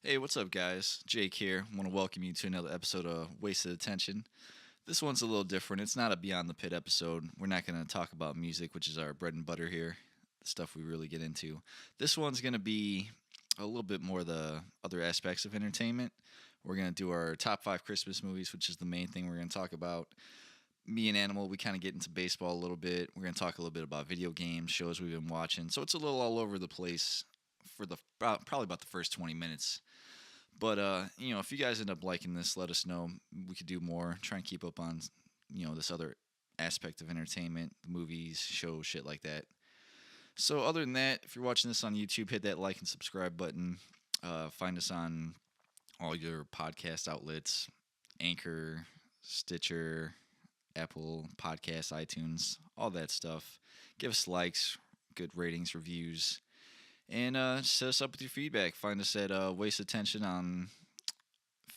Hey, what's up, guys? Jake here. I want to welcome you to another episode of Wasted Attention. This one's a little different. It's not a Beyond the Pit episode. We're not going to talk about music, which is our bread and butter here, the stuff we really get into. This one's going to be a little bit more the other aspects of entertainment. We're going to do our top 5 Christmas movies, which is the main thing we're going to talk about. Me and Animal, we kind of get into baseball a little bit. We're going to talk a little bit about video games, shows we've been watching. So it's a little all over the place for probably about the first 20 minutes. But, if you guys end up liking this, let us know. We could do more, try and keep up on, this other aspect of entertainment, movies, shows, shit like that. So other than that, if you're watching this on YouTube, hit that like and subscribe button. Find us on all your podcast outlets, Anchor, Stitcher, Apple Podcasts, iTunes, all that stuff. Give us likes, good ratings, reviews. And set us up with your feedback. Find us at Waste Attention on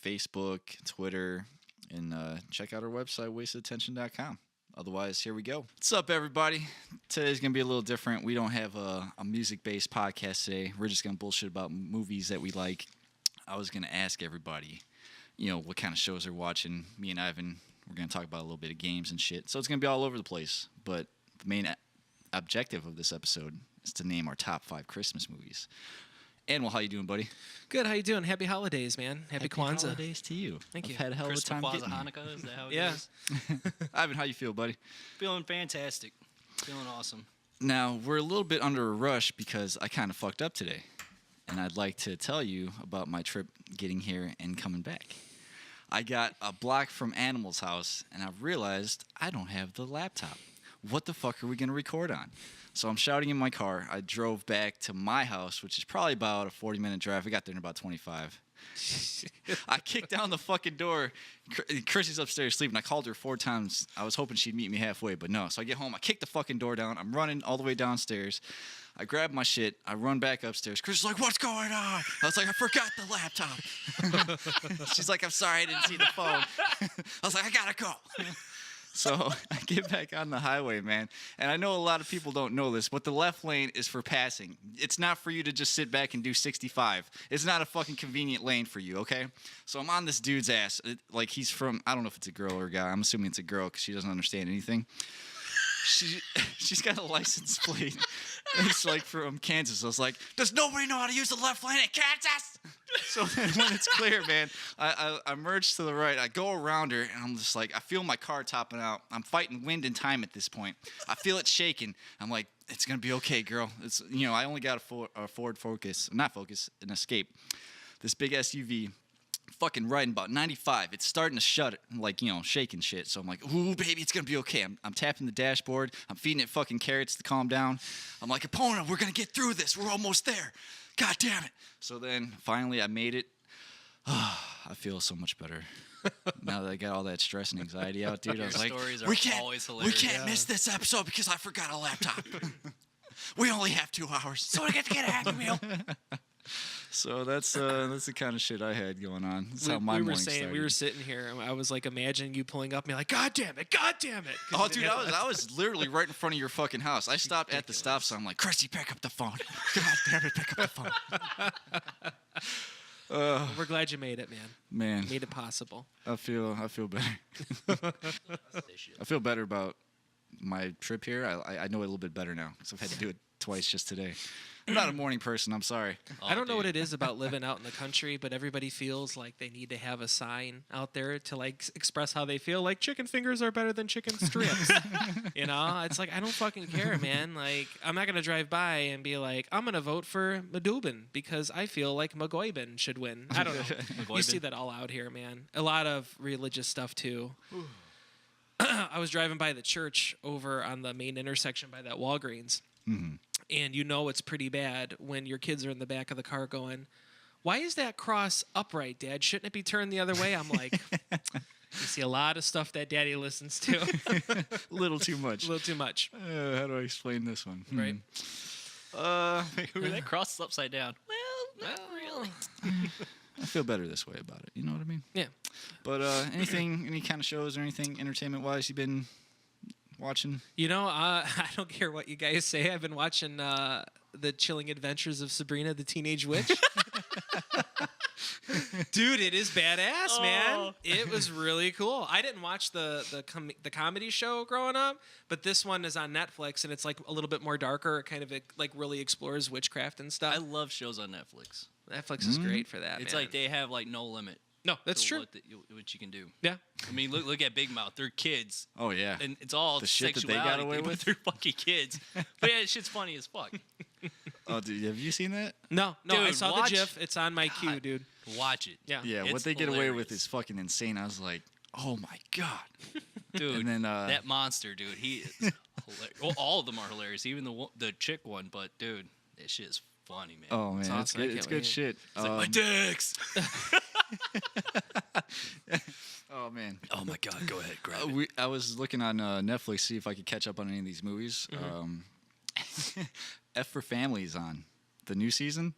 Facebook, Twitter, and check out our website, wasteattention.com. Otherwise, here we go. What's up, everybody? Today's going to be a little different. We don't have a music-based podcast today. We're just going to bullshit about movies that we like. I was going to ask everybody, what kind of shows they're watching. Me and Ivan, we're going to talk about a little bit of games and shit. So it's going to be all over the place. But the main objective of this episode is to name our top 5 Christmas movies. Animal, how you doing, buddy? Good. How you doing? Happy holidays, man. Happy Kwanzaa. Holidays to you. Thank you. I've had a hell of a time Kwanzaa, getting here. Hanukkah, is that how it Yeah. goes? Ivan, how you feel, buddy? Feeling fantastic. Feeling awesome. Now, we're a little bit under a rush because I kind of fucked up today. And I'd like to tell you about my trip getting here and coming back. I got a block from Animal's house, and I realized I don't have the laptop. What the fuck are we going to record on? So I'm shouting in my car. I drove back to my house, which is probably about a 40-minute drive. We got there in about 25. I kicked down the fucking door. Chrissy's upstairs sleeping. I called her 4 times. I was hoping she'd meet me halfway, but no. So I get home. I kick the fucking door down. I'm running all the way downstairs. I grab my shit. I run back upstairs. Chris is like, "What's going on?" I was like, "I forgot the laptop." She's like, "I'm sorry, I didn't see the phone." I was like, "I gotta go." So I get back on the highway, man. And I know a lot of people don't know this, but the left lane is for passing. It's not for you to just sit back and do 65. It's not a fucking convenient lane for you, okay? So I'm on this dude's ass. Like, he's from, I don't know if it's a girl or a guy. I'm assuming it's a girl because she doesn't understand anything. She's got a license plate. It's like from Kansas. I was like, "Does nobody know how to use the left lane in Kansas?" So then when it's clear, man, I merge to the right. I go around her, and I'm just like, I feel my car topping out. I'm fighting wind and time at this point. I feel it shaking. I'm like, "It's going to be okay, girl." It's I only got a Ford Focus. Not Focus, an Escape. This big SUV. Fucking riding about 95. It's starting to shut it, like, shaking shit. So I'm like, "Ooh, baby, it's going to be okay." I'm tapping the dashboard. I'm feeding it fucking carrots to calm down. I'm like, "Epona, we're going to get through this. We're almost there. God damn it." So then finally I made it. I feel so much better. Now that I got all that stress and anxiety out, dude, I was like, Stories are we can't always miss this episode because I forgot a laptop. We only have 2 hours, so I get to get a Happy Meal. So that's the kind of shit I had going on. That's how my morning started. We were sitting here, and I was like imagining you pulling up, and me like, "God damn it, God damn it!" Oh, dude, I was literally right in front of your fucking house. I stopped at the stop sign. I'm like, "Chrissy, pick up the phone." God damn it, pick up the phone. We're glad you made it, man. Man, Made it possible. I feel better. I feel better about my trip here. I know it a little bit better now because I've had to do it twice just today. I'm not a morning person. I'm sorry. I don't know what it is about living out in the country, but everybody feels like they need to have a sign out there to like express how they feel. Like, chicken fingers are better than chicken strips. It's like, I don't fucking care, man. Like, I'm not gonna drive by and be like, "I'm gonna vote for Madubin because I feel like Magoibin should win." I don't know. You see that all out here, man. A lot of religious stuff too. I was driving by the church over on the main intersection by that Walgreens. Mm-hmm. And it's pretty bad when your kids are in the back of the car going, "Why is that cross upright, Dad? Shouldn't it be turned the other way?" I'm like, you see a lot of stuff that Daddy listens to. A little too much. A little too much. How do I explain this one? Right. That cross is upside down. Well, not really. I feel better this way about it. You know what I mean? Yeah. But any kind of shows or anything entertainment-wise you've been watching? I don't care what you guys say. I've been watching the Chilling Adventures of Sabrina the Teenage Witch. Dude, it is badass, man. Oh. It was really cool. I didn't watch the comedy show growing up, but this one is on Netflix, and it's like a little bit more darker. It kind of like really explores witchcraft and I stuff. love shows on Netflix. Netflix is great for that. It's man. like they have like no limit. no, that's to true. What you can do. Yeah. I mean, look at Big Mouth. They're kids, Oh yeah. and it's all The shit that they sexuality. got away but with? They're fucking kids. But yeah, shit's funny as fuck. Oh, dude, have you seen that? No, I Dude, saw watch- the GIF. It's on my queue, God. dude. Watch it. Yeah. Yeah, what It's they get away with hilarious. is fucking insane. I was like, oh my god. Dude. And then That monster, dude. He is hilarious. Well, all of them are hilarious. Even the chick one. But dude, that shit is funny, man. oh man, it's awesome. I good. It's can't good wait. shit. It's like, my dicks. Oh man. Oh my god, go ahead, grab it. I was looking on Netflix see if I could catch up on any of these movies. F for Family's on the new season.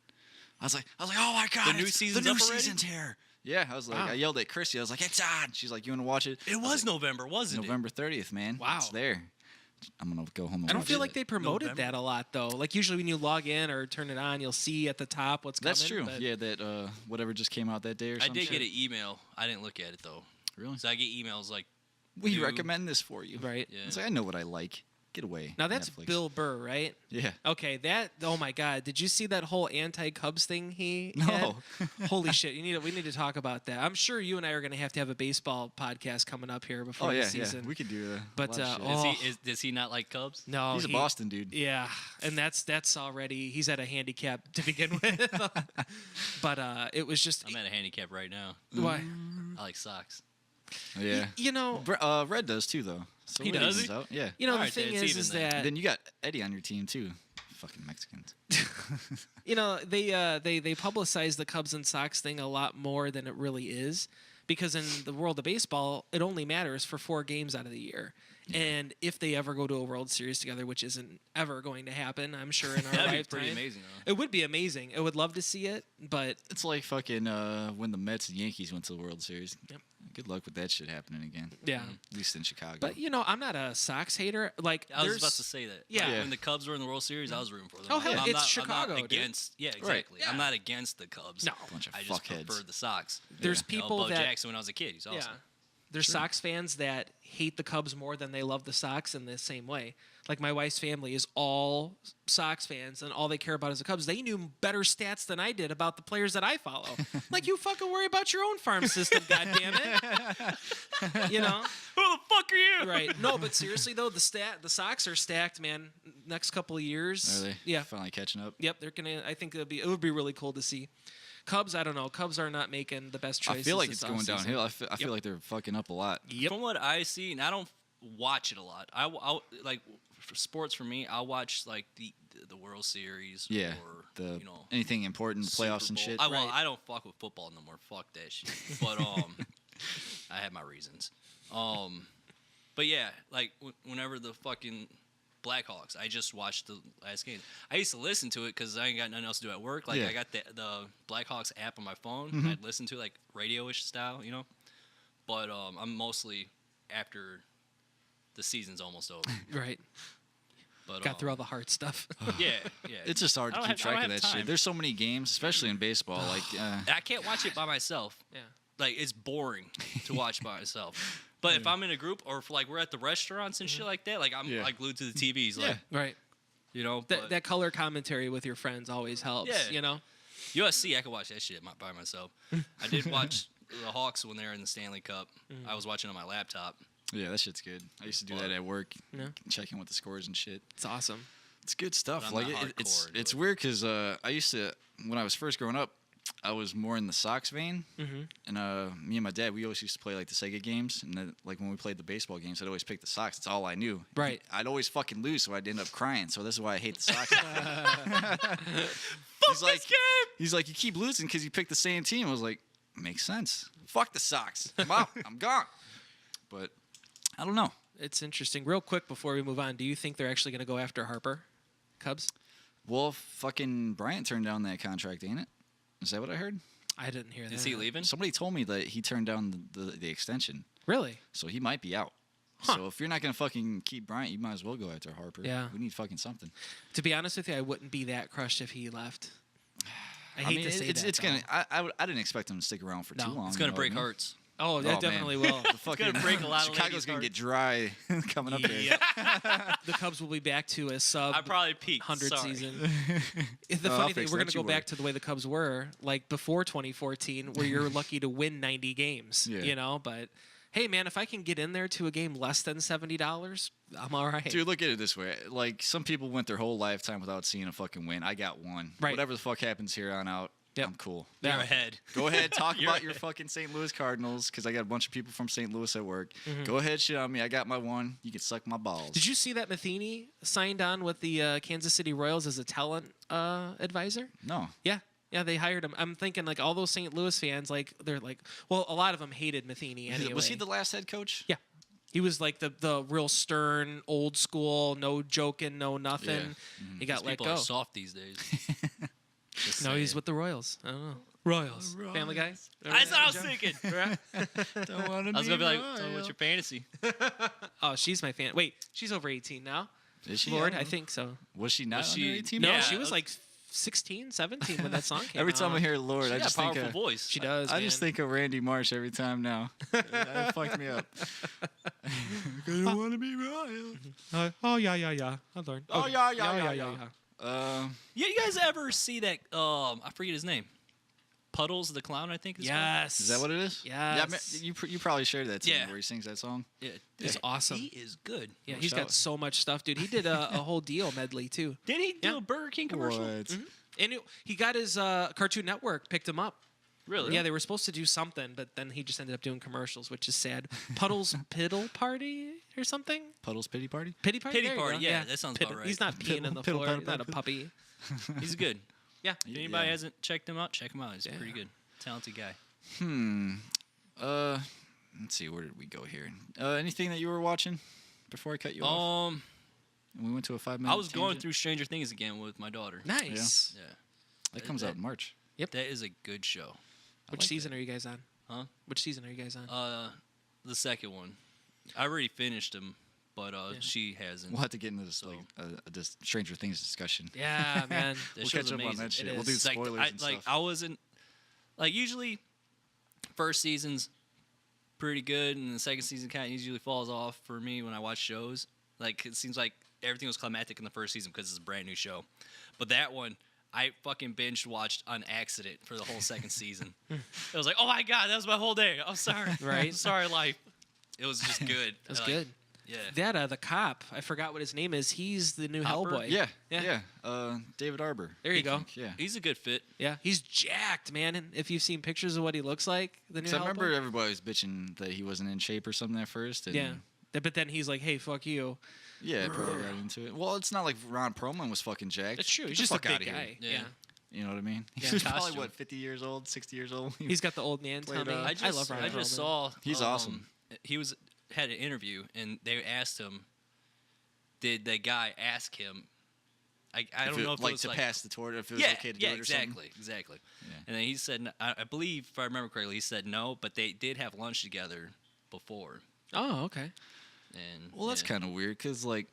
I was like, oh my god, The new season's the new up already? season's here. Yeah, I was like, Wow. I yelled at Chrissy. I was like, it's on. She's like, you want to watch it? It was November, wasn't November 30th, man. Wow. It's there. I'm gonna go home and I don't watch feel it. like they promoted November? that a lot though. Like usually when you log in or turn it on, you'll see at the top what's That's coming. true. but- Yeah, that whatever just came out that day or I something. did get an email. I didn't look at it though. Really? So I get emails like, We new- recommend this for you. Right. yeah. It's like I know what I like. Get away. Now that's Netflix. Bill Burr, right? Yeah. Okay, oh my God, did you see that whole anti-Cubs thing he No. had? Holy shit, we need to talk about that. I'm sure you and I are going to have a baseball podcast coming up here before Oh the yeah, season. yeah. We could do. But, a lot of shit. oh. Does he not like Cubs? No, He's a Boston dude. Yeah, and that's already he's at a handicap to begin with. But it was just I'm at a handicap right now. why I like socks. you Red does too, though. So He when does? comes out, yeah. the Alright, thing then it's is even then. that Then you got Eddie on your team too. Fucking Mexicans. they publicize the Cubs and Sox thing a lot more than it really is, because in the world of baseball, it only matters for 4 games out of the year. And if they ever go to a World Series together, which isn't ever going to happen, I'm sure in our That'd be lifetime, pretty amazing though. it would be amazing. I would love to see it, but It's like fucking when the Mets and Yankees went to the World Series. Yep. Good luck with that shit happening again. yeah. At least in Chicago. But I'm not a Sox hater. Like I was there's about to say that. Yeah. Like, when the Cubs were in the World Series, I was rooting for them. Oh, hell, I'm it's not, Chicago, I'm dude. not against. Yeah, exactly. Yeah. I'm not against the Cubs. No. Bunch of I just fuckheads. prefer the Sox. There's You know, people Bo that Jackson when I was a kid. He's awesome. yeah. There's Sox fans that hate the Cubs more than they love the Sox in the same way. Like my wife's family is all Sox fans, and all they care about is the Cubs. They knew better stats than I did about the players that I follow. Like, you fucking worry about your own farm system, goddammit. Who the fuck are you? Right. No, but seriously though, the Sox are stacked, man. Next couple of years. Are they? Yeah. Finally catching up. Yep. They're gonna. I think it would be really cool to see. Cubs, I don't know. Cubs are not making the best choices. I feel like this it's going offseason. downhill. I feel like they're fucking up a lot. Yep. From what I see, and I don't watch it a lot. I like for sports for me. I watch like the World Series. Yeah. Or The you know anything important, Super playoffs and Bowl. shit. Right. I don't fuck with football no more. Fuck that shit. But I have my reasons. But yeah, like whenever the fucking Blackhawks, I just watched the last game. I used to listen to it because I ain't got nothing else to do at work. Like Yeah. I got the Blackhawks app on my phone. Mm-hmm. I'd listen to it, like radio-ish style, you know. But I'm mostly after the season's almost over. Right. But Got through all the hard stuff. yeah, yeah. It's just hard I to don't keep have- I don't track of have that time. shit. There's so many games, especially in baseball. Like, I can't watch it by myself. Yeah. Like it's boring to watch by myself. But if I'm in a group or if like we're at the restaurants and shit like that, like I'm Yeah. like glued to the TVs, like Right. you know. That but that color commentary with your friends always helps. Yeah. You know. USC, I could watch that shit by myself. I did watch the Hawks when they were in the Stanley Cup. I was watching on my laptop. yeah, that shit's good. I used to do But- that at work, Yeah. checking with the scores and shit. It's awesome. It's good stuff. But I'm Like not it's hardcore it's into it. weird because I used to when I was first growing up, I was more in the Sox vein, and me and my dad we always used to play like the Sega games, and then like when we played the baseball games, I'd always pick the Sox. That's all I knew. Right. I'd always fucking lose, so I'd end up crying. So this is why I hate the Sox. He's like, you keep losing because you picked the same team. I was like, makes sense. Fuck the Sox. I'm out. I'm gone. But I don't know. It's interesting. Real quick before we move on, do you think they're actually going to go after Harper, Cubs? Well, fucking Bryant turned down that contract, ain't it? Is that what I heard? I didn't hear that. Is he leaving? Somebody told me that he turned down the extension, Really? so he might be out. Huh. So if you're not gonna fucking keep Bryant, you might as well go after Harper. Yeah. we need fucking something. To be honest with you, I wouldn't be that crushed if he left. I hate to say it's, that. it's gonna. I didn't expect them to stick around for too long. It's gonna you know break what I mean? hearts. Oh, that definitely will. The fucking gonna break a lot of Chicago's ladies' gonna hearts. get dry coming up there. Yep. The Cubs will be back to a sub I probably peaked. 100 Sorry. season. The I'll funny thing, fix we're that, going to you go back worry. to the way the Cubs were, like before 2014, where you're lucky to win 90 games, Yeah. you know? But hey, man, if I can get in there to a game less than $70, I'm all right. Dude, look at it this way. Like, some people went their whole lifetime without seeing a fucking win. I got one. Right. Whatever the fuck happens here on out, Yep. I'm cool. You're Yeah. ahead. Go ahead, talk about your fucking St. Louis Cardinals, because I got a bunch of people from St. Louis at work. Go ahead, shit on me. I got my one. You can suck my balls. Did you see that Matheny signed on with the Kansas City Royals as a talent advisor? No. Yeah. Yeah, they hired him. I'm thinking, like, all those St. Louis fans, like, they're like, well, a lot of them hated Matheny anyway. Was he the last head coach? Yeah. He was like the real stern, old school, no joking, no nothing. Yeah. He got These let people go. are soft these days. Just No, he's saying. with the Royals. I don't know. Royals. Family Guy? That's what I was thinking. Don't want I was gonna be like, so what's your fantasy? Oh, she's my fan. Wait, she's over 18 now? Is she? Lord, don't I know. think so. Was she not Was under she- 18? No, Yeah, she was okay. like 16, 17 when that song came Every out. time I hear Lord, She I got just a think powerful of, voice. She does, I just man. think of Randy Marsh every time now. That fucked me up. I don't want to be royal. Oh, yeah. I learned. Oh, Okay. yeah. Yeah, you guys ever see that? I forget his name. Puddles the clown, I think. Yes. Is that what it is? Yes. Yeah, you probably shared that to me Yeah. where he sings that song. Yeah, It's awesome. He is good. Yeah, Well, he's shout got out. so much stuff, dude. He did a whole deal medley, too. Did he do Yeah. a Burger King commercial? What? And he got his Cartoon Network picked him up. Really? Yeah, they were supposed to do something, but then he just ended up doing commercials, which is sad. Puddle's Piddle Party or something? Puddle's Pity Party? Pity Party? Pity There you Party, go. yeah, that sounds about right. He's not peeing in the Piddle, floor. piddle, He's not a piddle. puppy. He's good. Yeah. If anybody Yeah. hasn't checked him out, check him out. He's Yeah. pretty good. Talented guy. Let's see, where did we go here? Anything that you were watching before I cut you off? We went to a 5-minute I was going tangent? through Stranger Things again with my daughter. Nice. Yeah. That comes out in March. That is a good show. Which like season are you guys on? Huh? Which season are you guys on? The second one. I already finished them, but she hasn't. We'll have to get into this this Stranger Things discussion. Yeah, man. That We'll show's catch up on amazing. that shit. It We'll do is. spoilers I, and like stuff. I wasn't like usually first season's pretty good and the second season kind of usually falls off for me when I watch shows. Like it seems like everything was climactic in the first season because it's a brand new show, but that one I fucking binge watched on accident for the whole second season. It was like, oh my god, that was my whole day. I'm sorry, Right. sorry, life. It was just good. That's Like, good. Yeah. That the cop, I forgot what his name is. He's the new Hopper? Hellboy. Yeah. David Arbor. There you I go. think, Yeah. He's a good fit. Yeah, he's jacked, man. And if you've seen pictures of what he looks like, the new 'Cause I Hellboy. remember everybody was bitching that he wasn't in shape or something at first. And Yeah. But then he's like, hey, fuck you. Yeah, people got into it. Well, it's not like Ron Perlman was fucking jacked. That's true. Get He's the just a fuck big outta here. guy. Yeah. Yeah. You know what I mean? Yeah. He's probably, Costume. 50 years old, 60 years old? He's got the old man Played, tummy. I I love Ron I just Perlman. saw. He's awesome. He had an interview, and they asked him, "Did the guy ask him?" I don't know if it like was to like pass the torch, if it was yeah, okay to yeah, do it or something. exactly. Yeah. And then he said, I believe if I remember correctly, he said no, but they did have lunch together before. Oh, okay. And Well, that's yeah. kind of weird because, like,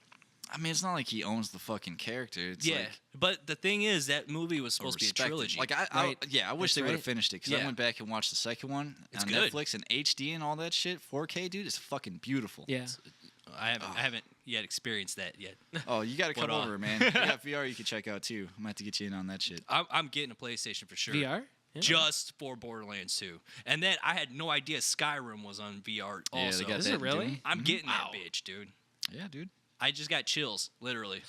I mean, it's not like he owns the fucking character. It's yeah. like But the thing is, that movie was a supposed to be a respect. trilogy. Like, I Right. I wish That's they would have right. finished it because I Yeah. went back and watched the second one It's on good. Netflix and HD and all that shit. 4K, dude, it's fucking beautiful. Yeah. I haven't yet experienced that yet. Oh, you got to come But, over, man. You got VR you can check out too. I'm gonna have to get you in on that shit. I'm getting a PlayStation for sure. VR? Yeah. Just for Borderlands 2. And then I had no idea Skyrim was on VR Yeah, also. they got Is that it really? doing- I'm getting Wow. that bitch, dude. Yeah, dude. I just got chills, literally.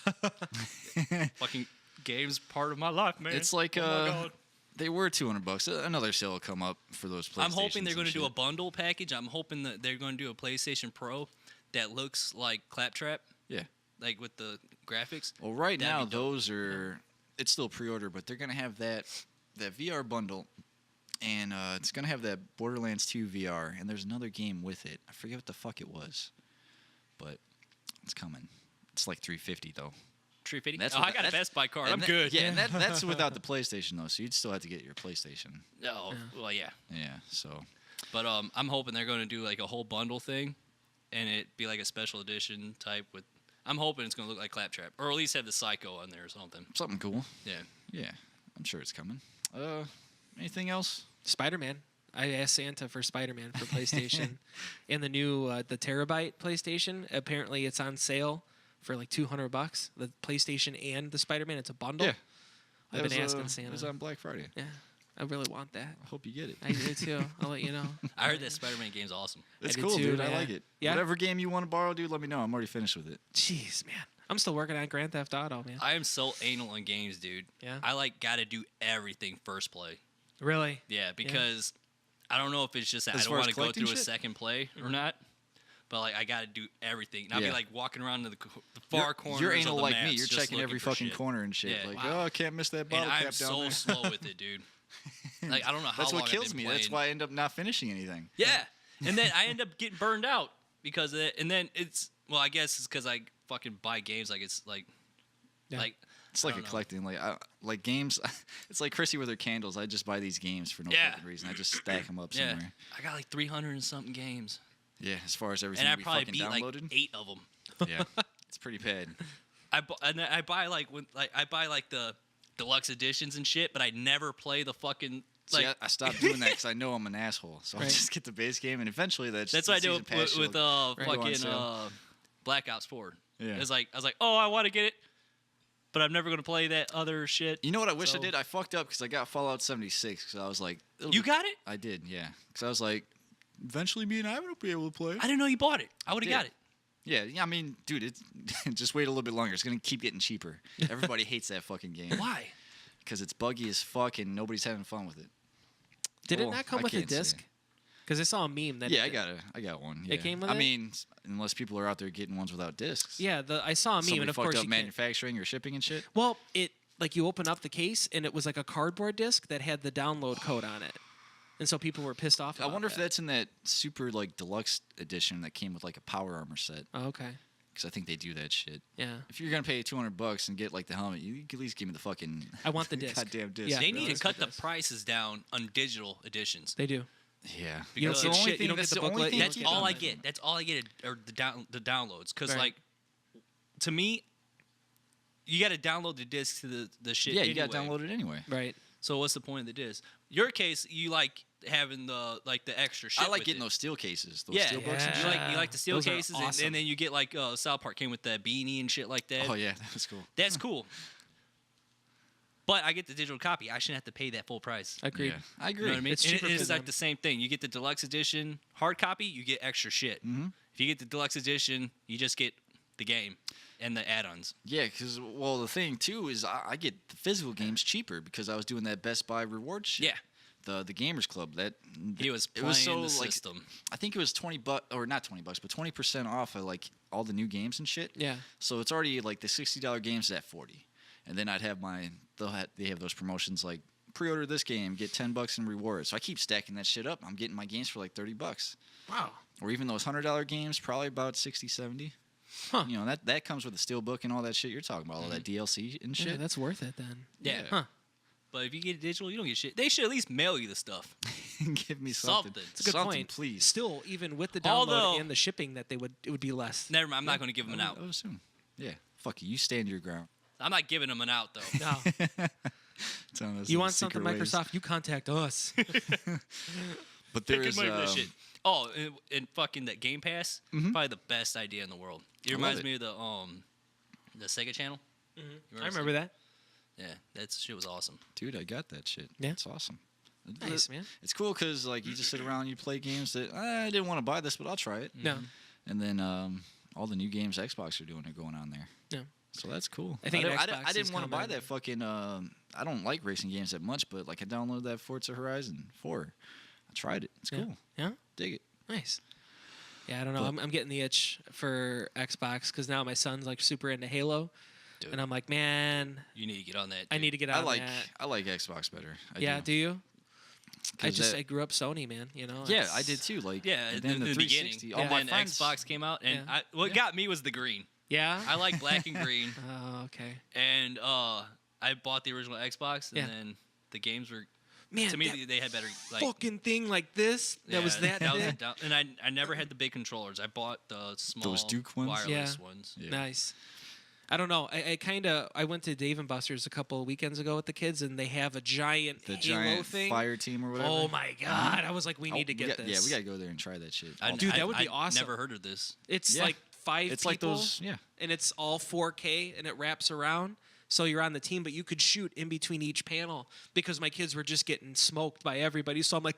Fucking game's part of my life, man. It's like Oh my God. they were $200. Another sale will come up for those PlayStations. I'm hoping they're going to and do a shit. bundle package. I'm hoping that they're going to do a PlayStation Pro that looks like Claptrap, Yeah. like with the graphics. Well, right That'd now be dope. those are it's still pre-order, but they're gonna have that VR bundle, and it's gonna have that Borderlands 2 VR, and there's another game with it. I forget what the fuck it was, but it's coming. It's like $350 though. Tree fitting. That's Oh, what I got a that's- Best Buy card. And I'm that- good. Yeah, and that's without the PlayStation though, so you'd still have to get your PlayStation. Oh, well, yeah. Yeah, so But I'm hoping they're going to do like a whole bundle thing, and it be like a special edition type with. I'm hoping it's going to look like Claptrap, or at least have the Psycho on there or something. something cool. Yeah. Yeah, I'm sure it's coming. Anything else? Spider-Man. I asked Santa for Spider-Man for PlayStation. And the new the Terabyte PlayStation, apparently it's on sale for like $200. The PlayStation and the Spider-Man, it's a bundle. Yeah. I've been asking Santa. It was on Black Friday. Yeah, I really want that. I hope you get it. I do too. I'll let you know. I heard that Spider-Man game's awesome. It's did cool, too, dude. man. I like it. Yeah? Whatever game you want to borrow, dude, let me know. I'm already finished with it. Jeez, man. I'm still working on Grand Theft Auto, man. I am so anal on games, dude. Yeah? I like gotta do everything first play. Really? Yeah, because I don't know if it's just that As I don't far as want to go collecting through a shit? second play or not. But like I gotta do everything. And I'll be Yeah. like walking around to the far corners. You're of anal the like me. maps You're just checking looking every for fucking shit. corner and shit. Yeah. Like, Wow. oh, I can't miss that And bottle I'm cap down so there. slow with it, dude. Like I don't know how That's long what I've kills been me. playing. That's why I end up not finishing anything. Yeah, and then I end up getting burned out because of it. And then it's I guess it's because I fucking buy games like it's like Yeah. like It's I like a don't know. collecting, like games. It's like Chrissy with her candles. I just buy these games for no Yeah. fucking reason. I just stack them up Yeah, somewhere. I got like 300 and something games, Yeah, as far as everything and I we probably fucking beat like downloaded. 8 of them. Yeah, it's pretty bad. And then I buy like the deluxe editions and shit, but I never play the fucking See, like. I stopped doing that because I know I'm an asshole. So I Right. just get the base game, and eventually That's what I do with Right. fucking go on sale. Black Ops 4. Yeah. It's like I was like, oh, I want to get it, but I'm never gonna play that other shit. You know what I wish I So- did? I fucked up because I got Fallout 76 because I was like, You got it? I did, yeah. Because I was like, eventually me and I will be able to play. I didn't know you bought it. I would have did. got it. Yeah, I mean, dude, it's just wait a little bit longer. It's gonna keep getting cheaper. Everybody hates that fucking game. Why? Because it's buggy as fuck and nobody's having fun with it. Did it Well, not come I with a can't say. disc? Because I saw a meme that. Yeah, it I got one. It Yeah. came with I it? mean, unless people are out there getting ones without discs. Yeah, I saw a meme, Somebody and of fucked course up you can't. manufacturing or shipping and shit. Well, it like you open up the case, and it was like a cardboard disc that had the download code on it, and so people were pissed off. I About wonder if that. that's in that super like deluxe edition that came with like a power armor set. Oh, okay. Because I think they do that shit. Yeah. If you're gonna pay $200 and get like the helmet, you can at least give me the fucking. I want the disc. Goddamn disc. Yeah. They bro. need to That's cut the the best. prices down on digital editions. They do. Yeah. You don't Because get the shit. You don't get the booklet. you That's don't get all I nothing. get. That's all I get are the downloads. Because Right. like, to me, you got to download the disc to the shit. Yeah, you anyway. gotta download it anyway. Right. So what's the point of the disc? Your case, you like having the extra shit. I like with getting it. those steel cases, those Yeah, steel books and You shit. like the steel Those are cases, awesome. and then you get like South Park came with the beanie and shit like that. Oh yeah, that was cool. That's cool. But I get the digital copy. I shouldn't have to pay that full price. Agreed. Yeah, I You agree. know what I mean? It's And cheaper it's for like them. the same thing. You get the deluxe edition hard copy, you get extra shit. Mm-hmm. If you get the deluxe edition, you just get the game and the add-ons. Yeah, because the thing too is I get the physical games cheaper because I was doing that Best Buy reward shit. Yeah. The Gamers Club that He was it playing was so, the like, system. I think it was $20 or not $20, but 20% off of like all the new games and shit. Yeah. So it's already like the $60 games at $40, and then I'd have they have those promotions like pre-order this game, get $10 in rewards. So I keep stacking that shit up. I'm getting my games for like $30, Wow. or even those $100 games, probably about 60, 70. Huh. You know that comes with the steel book and all that shit you're talking about, all that DLC and Yeah, shit. that's worth it then. Yeah. Huh. But if you get digital, you don't get shit. They should at least mail you the stuff. Give me something. Something. It's a good Something, point. please. Still, even with the download Although- and the shipping, it would be less. Never mind. I'm not going to give them an out. I would assume. Yeah. Fuck you. You stand your ground. I'm not giving them an out, though. No. Telling us You the want something, secret ways. Microsoft? You contact us. But there They is could make that shit. Oh, and fucking that Game Pass, Mhm. probably the best idea in the world. It I love reminds it. me of the Sega Channel. I remember that. Yeah, that shit was awesome. dude, I got that shit. Yeah. It's awesome. Nice, man. It's cool because like you just sit around, you play games that I didn't want to buy this, but I'll try it. No. And then all the new games Xbox are doing are going on there. Yeah. So that's cool. I think didn't- Xbox I is didn't want to buy coming. that fucking. I don't like racing games that much, but like I downloaded that Forza Horizon 4. I tried it. It's Yeah. cool. Yeah. Dig it. Nice. Yeah, I don't know. But- I'm getting the itch for Xbox because now my son's like super into Halo, Dude, and I'm like, man, you need to get on that. I dude. need to get I on like that. I like Xbox better. I Yeah, do. do you? 'Cause I grew up Sony, man. You know. Yeah, it's- I did too. Like Yeah, and in then the beginning. 360. All Yeah. my When friends. Xbox came out, and Yeah. what Yeah. got me was the green. Yeah. I like black and green, Oh, okay. and I bought the original Xbox, and Yeah. then the games were Man, to me that they had better like fucking thing like this that was that was big. and I never had the big controllers. I bought the small Those Duke ones? wireless Yeah. ones. Yeah. Nice. I don't know. I went to Dave and Buster's a couple of weekends ago with the kids, and they have a giant The Halo giant thing. fire team or whatever. Oh my god! I was like, we need to get this. Yeah, we gotta go there and try that shit. Dude, that would be awesome. Never heard of this. It's Yeah. like 5 It's people. like those, yeah. And it's all 4K, and it wraps around. So you're on the team, but you could shoot in between each panel because my kids were just getting smoked by everybody. So I'm like,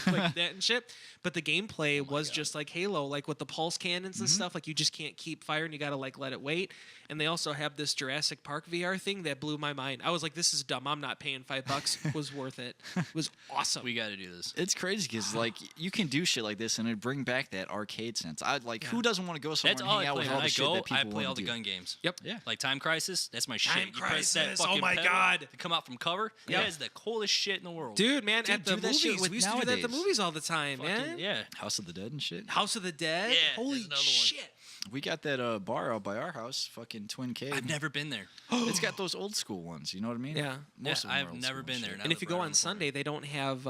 like that and shit. But the gameplay was just like Halo, like with the pulse cannons and stuff. Like you just can't keep firing. You got to like let it wait. And they also have this Jurassic Park VR thing that blew my mind. I was like, this is dumb. I'm not paying $5. It was worth it. It was awesome. We got to do this. It's crazy because like you can do shit like this and it bring back that arcade sense. Who doesn't want to go somewhere That's and all hang I out play. with When all the I shit go, that people I play want all to the do. gun games. Yep. Yeah. Like Time Crisis, that's my Time shit. You press that Crisis, fucking oh my pedal God. to come out from cover. Yep. That is the coolest shit in the world. Dude, man, Dude, at the do that shit movies. with We used to do that at the nowadays. movies all the time, Fucking- man. Yeah. House of the Dead and shit. House of the Dead. Yeah, Holy there's another one. shit. We got that bar out by our house, fucking Twin Cave. I've never been there. It's got those old school ones. You know what I mean? Yeah. Most of them are I've old never school been shit. there. And if you go on Sunday, they don't have.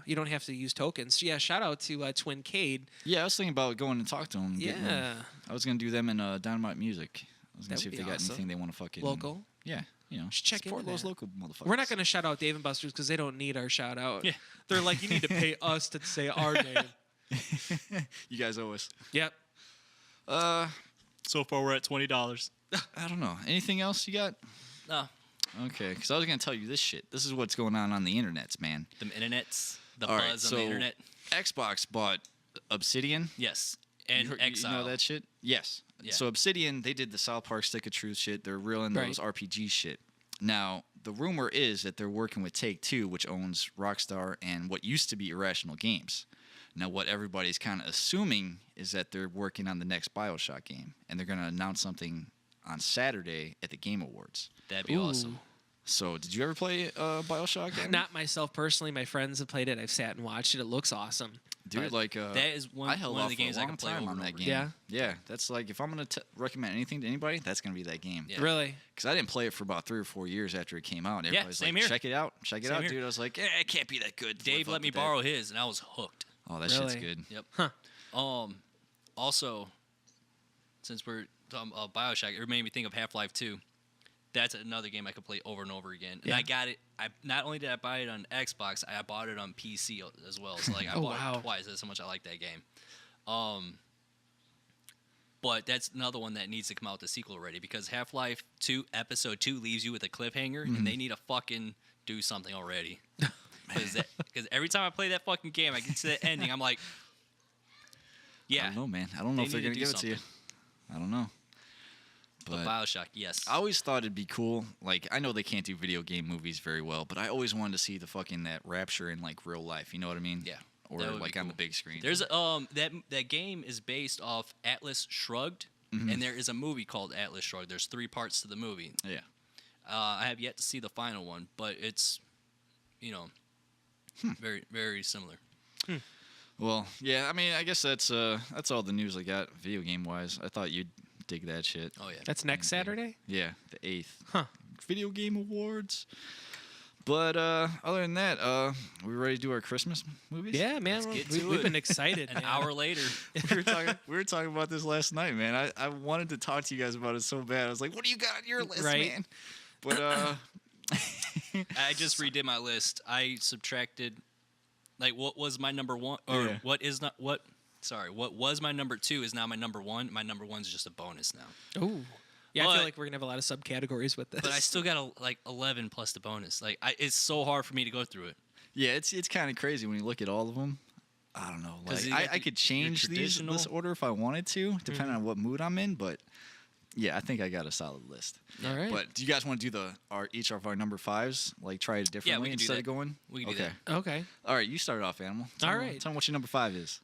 You don't have to use tokens. Yeah. Shout out to Twin Cade. Yeah, I was thinking about going and talk to them. Yeah. I was gonna do them in Dynamite Music. I was gonna That see would if they be got awesome. anything they want to fucking Local. Yeah, you know, Should check support into those that. local motherfuckers. We're not going to shout out Dave and Buster's because they don't need our shout out. Yeah. They're like, you need to pay us to say our name. You guys owe us. Yep. So far, we're at $20. I don't know. Anything else you got? No. Okay, because I was gonna tell you this shit. This is what's going on the internets, man. The internets, the All buzz right, on so the internet. Xbox bought Obsidian. Yes. And you Exile. know that shit? Yes. Yeah. So Obsidian, they did the South Park Stick of Truth shit. They're real into Right. those RPG shit. Now, the rumor is that they're working with Take-Two, which owns Rockstar and what used to be Irrational Games. Now, what everybody's kind of assuming is that they're working on the next Bioshock game, and they're going to announce something on Saturday at the Game Awards. That'd be awesome. So, did you ever play Bioshock? Adam? Not myself personally. My friends have played it. I've sat and watched it. It looks awesome. Dude, But like That is I held one off of the for a games I long can play time over on and that over. game. Yeah? Yeah, that's like if I'm gonna recommend anything to anybody, that's gonna be that game. Yeah. Really? Because I didn't play it for about 3 or 4 years after it came out. And everybody's same like, here. check it out, check it Same out, here. dude. I was like, it can't be that good. Dave Live let up me to that. borrow his, and I was hooked. Oh, that shit's Really? good. Yep. Huh. Also, since we're talking about Bioshock, it made me think of Half-Life 2. That's another game I could play over and over again. And Yeah. I got it. I not only did I buy it on Xbox, I bought it on PC as well. So like I Oh, bought wow. it twice. That's how much I like that game. But that's another one that needs to come out the sequel already because Half-Life 2 Episode 2 leaves you with a cliffhanger, and they need to fucking do something already. Because every time I play that fucking game, I get to the ending, I'm like, I yeah, don't know, man. I don't know They if they're need gonna to give do it to you. I don't know. but Bioshock, yes. I always thought it'd be cool. Like, I know they can't do video game movies very well, but I always wanted to see the fucking that Rapture in like real life. You know what I mean? Yeah, Or that would be like on cool. the big screen. There's that game is based off Atlas Shrugged, and there is a movie called Atlas Shrugged. There's 3 parts to the movie. Yeah. I have yet to see the final one, but it's, very very similar. Well, yeah. I mean, I guess that's all the news I got video game wise. I thought you'd dig that shit. Oh yeah. That's next Saturday? Yeah, the 8th. Huh. Video Game Awards. But other than that, we ready to do our Christmas movies? Yeah, man. get We've to it. been excited. An man. hour later, we were talking about this last night, man. I wanted to talk to you guys about it so bad. I was like, what do you got on your list, Right. man? But I just redid my list. I subtracted, like, what was my number 1, or Yeah. what is not what. Sorry, what was my number 2 is now my number 1. My number 1 is just a bonus now. Ooh. Yeah, I But- feel like we're going to have a lot of subcategories with this. But I still got 11 plus the bonus. Like, it's so hard for me to go through it. yeah, it's kind of crazy when you look at all of them. I don't know. 'Cause Like, you got I the- could change your this traditional- order if I wanted to, depending on what mood I'm in. But yeah, I think I got a solid list. All right. But do you guys want to do each of our number 5s? Like try it differently can do instead that. of going? We can do okay. that. Okay. All right, you start off, Animal. All me- right. Tell me what your number 5 is.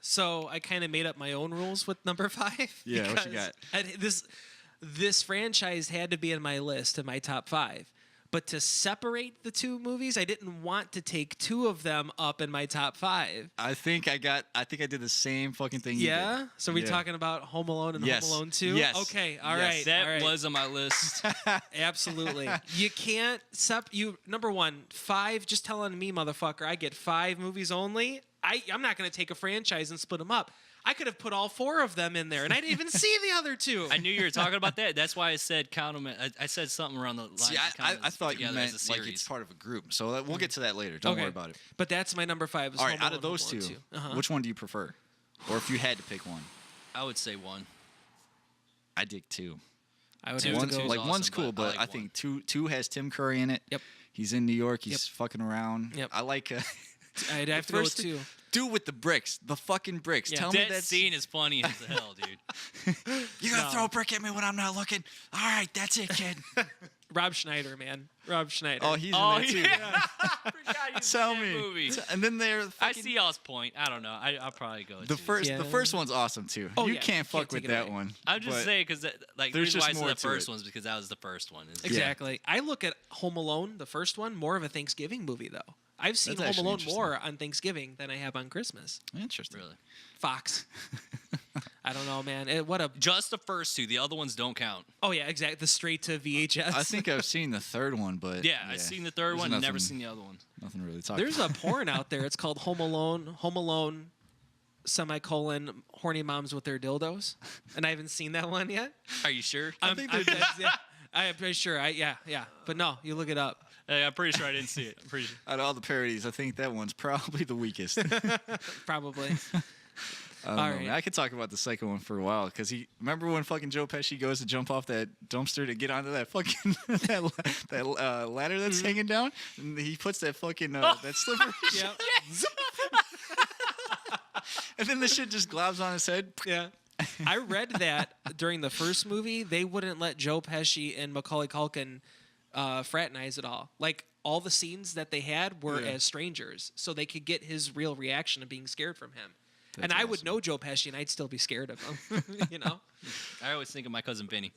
So I kind of made up my own rules with number 5. Yeah, what you got? This franchise had to be in my list, in my top 5. But to separate the 2 movies, I didn't want to take 2 of them up in my top 5. I think I did the same fucking thing you Yeah? did. So we're Yeah. talking about Home Alone and Yes. Home Alone 2? Yes. Okay, all Yes. right. That all right. was on my list. Absolutely. You can't number 1, 5, just telling me, motherfucker, I get 5 movies only. I'm not going to take a franchise and split them up. I could have put all 4 of them in there, and I didn't even see the other 2. I knew you were talking about that. That's why I said count them. I said something around the line. See, I thought you meant like it's part of a group. So we'll get to that later. Don't worry about it. But that's my number 5. Is All right, Home out of Alone, those Home 2, Alone 2. which one do you prefer? Or if you had to pick one? I would say 1. I dig 2. I would Two. have One's to go. One's like one's awesome, cool, but I but like I think two has Tim Curry in it. Yep. He's in New York. He's fucking around. Yep. I like. I'd have to go with first 2. Dude with the bricks, the fucking bricks. Yeah. Tell me That that scene is funny as hell, dude. You gonna No. throw a brick at me when I'm not looking? All right, that's it, kid. Rob Schneider, man. Rob Schneider. Oh, he's Oh, in there too. yeah. I forgot you Tell said me. that movie. And then they're I fucking, see y'all's point. I don't know. I'll probably go with the 2. first. Yeah. The first one's awesome too. Oh, you yeah, can't fuck take with it that away. one. I'm just but saying because like the there's reason why I just said more the to first it. one's because that was the first one. Exactly. I look at Home Alone, the first one, more of a Thanksgiving movie, though. I've seen That's Home actually Alone interesting. more on Thanksgiving than I have on Christmas. Interesting. Really. Fox. I don't know, man. What a. Just the first 2. The other ones don't count. Oh, yeah, exactly. The straight to VHS. I think I've seen the third one, but Yeah, I've seen the third There's one. Never nothing- seen the other one. Nothing really talking. There's a porn out there. It's called Home Alone, semicolon, horny moms with their dildos. And I haven't seen that one yet. Are you sure? I'm pretty sure. Yeah. But no, you look it up. I'm pretty sure I didn't see it. I'm pretty sure. Out of all the parodies, I think that one's probably the weakest. Probably. I don't All know, right. man. I could talk about the second one for a while because remember when fucking Joe Pesci goes to jump off that dumpster to get onto that fucking that ladder that's hanging down, and he puts that fucking that slipper, Yeah. and then the shit just globs on his head. Yeah. I read that during the first movie, they wouldn't let Joe Pesci and Macaulay Culkin fraternize at all. Like, all the scenes that they had were Yeah. as strangers, so they could get his real reaction of being scared from him. That's and I would awesome. know Joe Pesci, and I'd still be scared of him. You know? I always think of my cousin Vinny.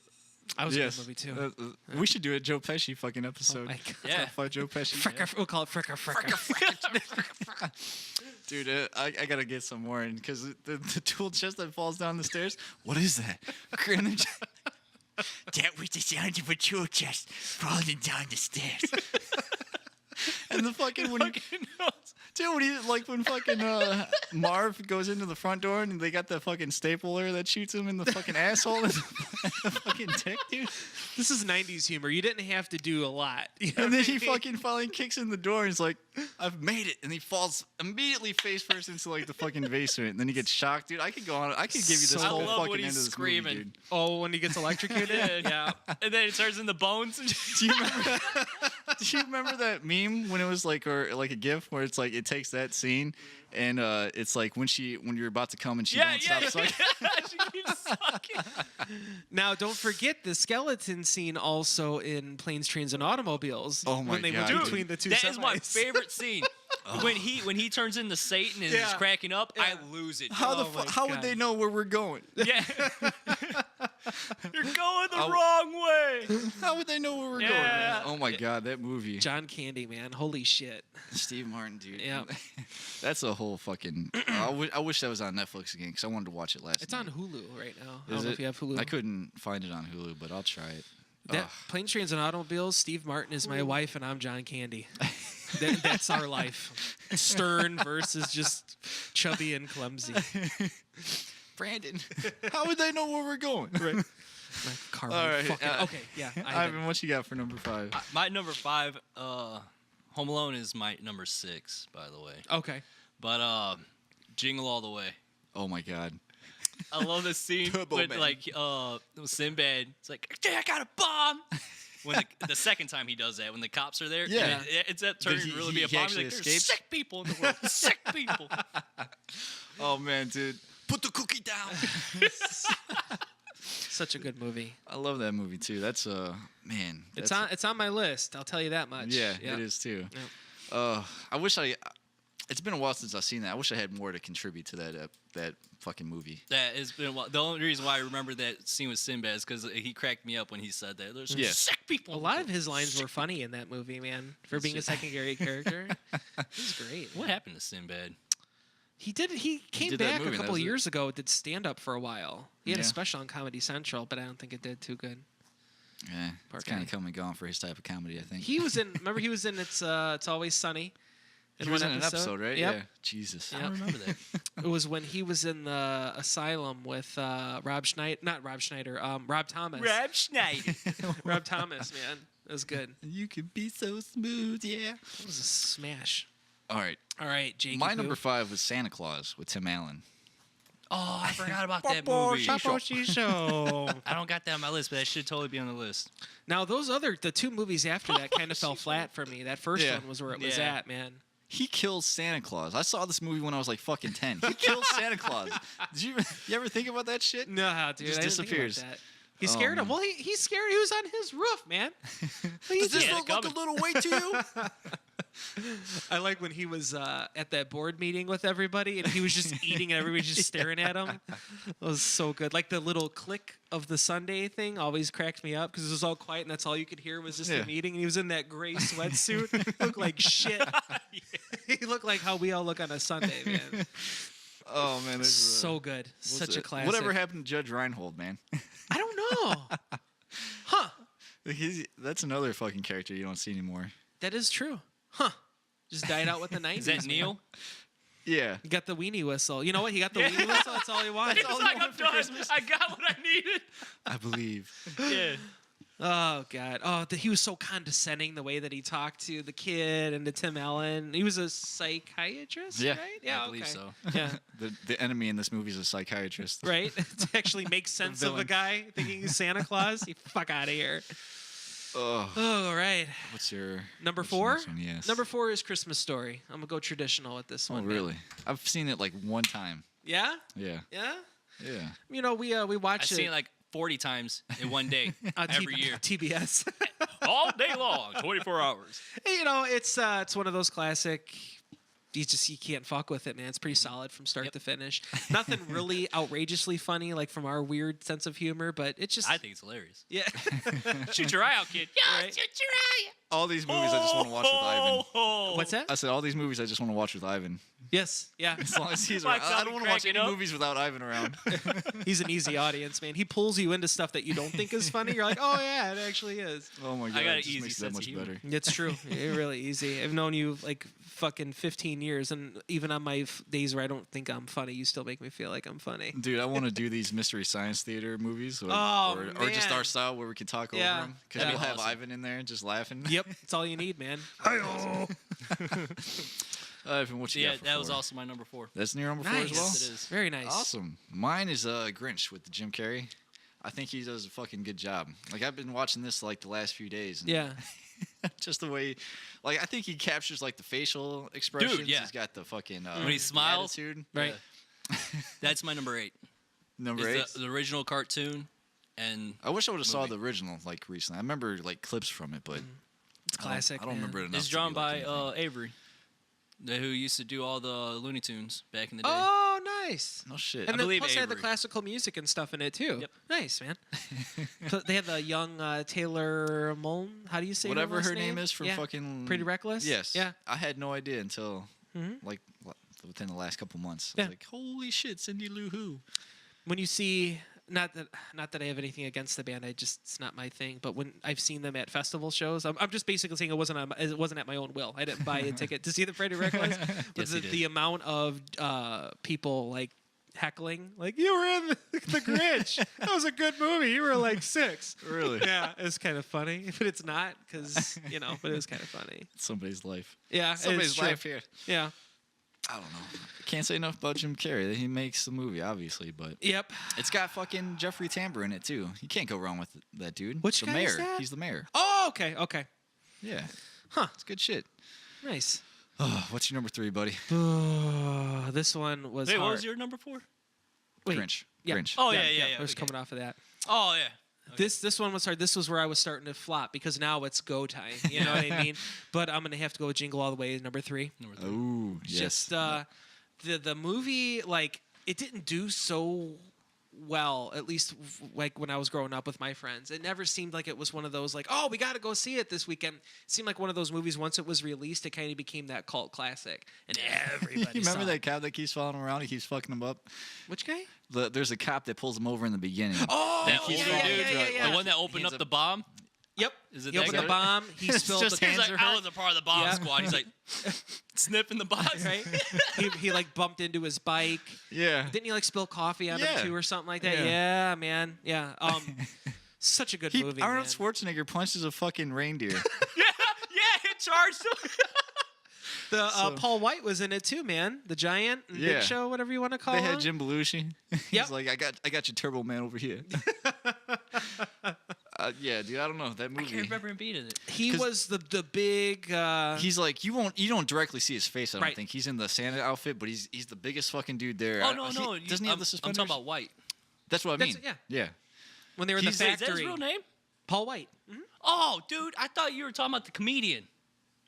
I was Yes, in the movie, too. we should do a Joe Pesci fucking episode. my God. Yeah. Fuck Joe Pesci. Fricker, we'll call it Fricker. Dude, I gotta get some more in because the tool chest that falls down the stairs. What is that? That was the sound of a tool chest falling down the stairs. And the fucking when when fucking Marv goes into the front door and they got the fucking stapler that shoots him in the fucking asshole and the fucking dick, dude. This is 90s humor. You didn't have to do a lot. You know And then what I he mean? fucking finally kicks in the door and he's like, I've made it. And he falls immediately face first into like the fucking basement. And then he gets shocked, dude. I could go on. I could give you this So- whole I love fucking when end he's of this screaming. movie, dude. Oh, when he gets electrocuted? Yeah. And then it turns into bones. Do you remember? Do you remember that meme when it was like, or like a GIF where it's like it takes that scene and it's like when you're about to come and she don't stop sucking. She keeps sucking. Now, don't forget the skeleton scene also in Planes, Trains, and Automobiles. Oh my when they God, went dude. between the two That is my semis. favorite scene. When he turns into Satan and is Yeah. cracking up, Yeah. I lose it. How Oh my how would God. they know where we're going? Yeah. You're going the wrong way. How would they know where we're Yeah. going? Oh my God, that movie. John Candy, man. Holy shit. Steve Martin, dude. Yeah. That's a whole fucking. I wish that was on Netflix again because I wanted to watch it last It's night. on Hulu right now. I Is don't know it? if you have Hulu. I couldn't find it on Hulu, but I'll try it. That Ugh. Planes, Trains, and Automobiles, Steve Martin is my wife, and I'm John Candy. That's our life. Stern versus just chubby and clumsy. Brandon, how would they know where we're going? Right. My car. All right, Fucking, uh, okay, yeah. Ivan, what you got for number 5? My number 5, Home Alone is my number 6, by the way. Okay. But Jingle All the Way. Oh my God. I love the scene Turbo with Man. like Sinbad. It's like, "Hey, I got a bomb." When the second time he does that, when the cops are there, Yeah. and it's that turning he- to really he- be a he bomb. actually He's like, escapes? "There's sick people in the world. Sick people." Oh man, dude. Put the cookie down. Such a good movie. I love that movie too. That's man. It's on my list. I'll tell you that much. Yeah, it is too. I wish it's been a while since I've seen that. I wish I had more to contribute to that fucking movie. That has been the only reason why I remember that scene with Sinbad is because he cracked me up when he said that. There's Yeah. sick people. A lot of his lines were funny in that movie, man. For being a secondary character, he was great. What happened to Sinbad? He came did that back movie, a that couple was of it. years ago. Did stand up for a while. He had a Yeah. special on Comedy Central, but I don't think it did too good. Yeah, Poor it's kind guy. of come and gone for his type of comedy. I think. He was in. Remember, he was in It's Always Sunny. He was in an episode, right? Yep. Yeah. Jesus. I don't remember that. It was when he was in the asylum with Rob Schneider. Not Rob Schneider. Rob Thomas. Rob Schneider. Rob Thomas, man. It was good. You can be so smooth, yeah. It was a smash. All right. All right, Jakey My Poo. number 5 was Santa Claus with Tim Allen. Oh, I forgot about that movie. Show. I don't got that on my list, but that should totally be on the list. Now, the two movies after that kind of fell flat for me. That first one was where it was at, man. He kills Santa Claus. I saw this movie when I was like fucking 10. He kills Santa Claus. Did you ever think about that shit? No, dude. Just I didn't think disappears. about that. He scared him. Well, he's scared. He was on his roof, man. Does this look like a little weight to you? I like when he was at that board meeting with everybody, and he was just eating, and everybody was just staring at him. It was so good. Like the little click of the Sunday thing always cracked me up because it was all quiet, and that's all you could hear was just the meeting. And he was in that gray sweatsuit. He looked like shit. He looked like how we all look on a Sunday, man. Oh man, this So good. Such a classic. Whatever happened to Judge Reinhold, man? I don't know. Huh. That's another fucking character you don't see anymore. That is true. Huh. Just died out with the 90s. Is that Neil? Yeah. He got the weenie whistle. You know what? He got the weenie whistle. That's all he wanted. He's like, I'm done. I got what I needed. I believe. Yeah. Oh, God. Oh, he was so condescending the way that he talked to the kid and to Tim Allen. He was a psychiatrist, Yeah. right? Yeah, I believe so. Yeah. The enemy in this movie is a psychiatrist. Right? To actually make sense of a guy thinking he's Santa Claus. You fuck out of here. Oh. Oh, right. What's your Number what's your 4? next one? Yes. Number 4 is Christmas Story. I'm going to go traditional with this Oh, one. man. really? I've seen it like one time. Yeah? Yeah. Yeah? Yeah. You know, we I've watch seen it like 40 times in one day, every year. TBS. All day long, 24 hours. Hey, you know, it's one of those classic. You can't fuck with it, man. It's pretty solid from start to finish. Nothing really outrageously funny, like from our weird sense of humor, but it's just. I think it's hilarious. Yeah. Shoot your eye out, kid. Yeah, Right. shoot your eye. All these movies I just want to watch with Ivan. Oh, What's that? I said all these movies I just want to watch with Ivan. Yes. Yeah. As long as he's Like around. I don't want to watch cracking any up. movies without Ivan around. He's an easy audience, man. He pulls you into stuff that you don't think is funny. You're like, oh yeah, it actually is. Oh my god, I got an it just easy makes it that sense of much humor. better. It's true. You're really easy. I've known you like fucking 15 years, and even on my days where I don't think I'm funny, you still make me feel like I'm funny. Dude, I want to do these Mystery Science Theater movies, or, Oh, or just man. our style where we can talk Yeah. over them. Because Yeah. we'll have Awesome. Ivan in there just laughing. Yep, that's all you need, man. Ivan, what you Yeah, got for that was four? also my number 4. That's near number 4 as Nice. well? Yes, it is. Very nice. Awesome. Mine is Grinch with Jim Carrey. I think he does a fucking good job. Like, I've been watching this like the last few days. And Yeah. just the way, like, I think he captures like the facial expressions. yeah. He's got the fucking When he smiles. attitude. Right. That's my number 8. Number It's 8. the original cartoon, and I wish I would have saw movie. the original like recently. I remember like clips from it, but It's classic. I don't man. remember it enough. it's to drawn be, like, by anything. Avery, who used to do all the Looney Tunes back in the day. Oh, nice. No shit. And then believe plus they had the Avery. classical music and stuff in it too. Yep. Nice, man. So they had the young Taylor Mullen. How do you say Whatever last her name is from Yeah. fucking Pretty Reckless? Yes. Yeah. I had no idea until Mhm. like within the last couple months. I Yeah. was like, holy shit, Cindy Lou Who. When you see not that I have anything against the band, it's not my thing. But when I've seen them at festival shows, I'm just basically saying it wasn't at my own will. I didn't buy a ticket to see the Pretty Reckless. But Yes, you did. the amount of people like heckling, like you were in the Grinch. That was a good movie. You were like 6. Really? Yeah, it's kind of funny, but it's not because But it was kind of funny. Somebody's life. Yeah, it's Somebody's true. life here. Yeah. I don't know. Can't say enough about Jim Carrey. He makes the movie, obviously, but Yep. it's got fucking Jeffrey Tambor in it too. You can't go wrong with that dude. Which the guy mayor? is that? He's the mayor. Oh, okay. Okay. Yeah. Huh. It's good shit. Nice. Oh, what's your number 3, buddy? This one was Wait, hard. what was your number 4? Wait. Grinch. Yeah. Grinch. Oh, yeah. I was okay. coming off of that. Oh, yeah. Okay. This one was hard. This was where I was starting to flop because now it's go time. You know what I mean? But I'm gonna have to go with Jingle All the Way, number 3. Number 3. Oh, yes. Just the movie, like it didn't do so well. At least like when I was growing up with my friends, it never seemed like it was one of those like, oh, we got to go see it this weekend. It seemed like one of those movies. Once it was released, it kind of became that cult classic, and everybody. You remember saw that it. cop that keeps following him around? He keeps fucking him up. Which guy? There's a cop that pulls him over in the beginning. Oh, That keeps older following dude, him throughout, the one that opened hands up the bomb. Yep. Is it he that opened the guy? bomb. He It's spilled just the He's hands like, are I hurt. was a part of the bomb Yeah. squad. He's like sniffing the box. right. he like bumped into his bike. Yeah. Didn't he like spill coffee on Yeah. him too or something like that? Yeah. Yeah, man. Yeah. Such a good movie. Arnold man. Schwarzenegger punches a fucking reindeer. Yeah, it charged him. The So- Paul White was in it too, man. The Giant, and Yeah. Big Show, whatever you want to call They him. had Jim Belushi. Yep. He's like, I got your Turbo Man over here. Yeah, dude, I don't know that I movie. can't remember him beating it. He 'Cause- was the big. He's like you don't directly see his face. I don't Right. think he's in the Santa outfit, but he's the biggest fucking dude there. Oh no, no. Doesn't he have the I'm suspenders? talking about White. That's what I mean. That's- Yeah. when they were in the He's- Wait, is that his factory. real name? Paul White. Mhm. Oh, dude, I thought you were talking about the comedian.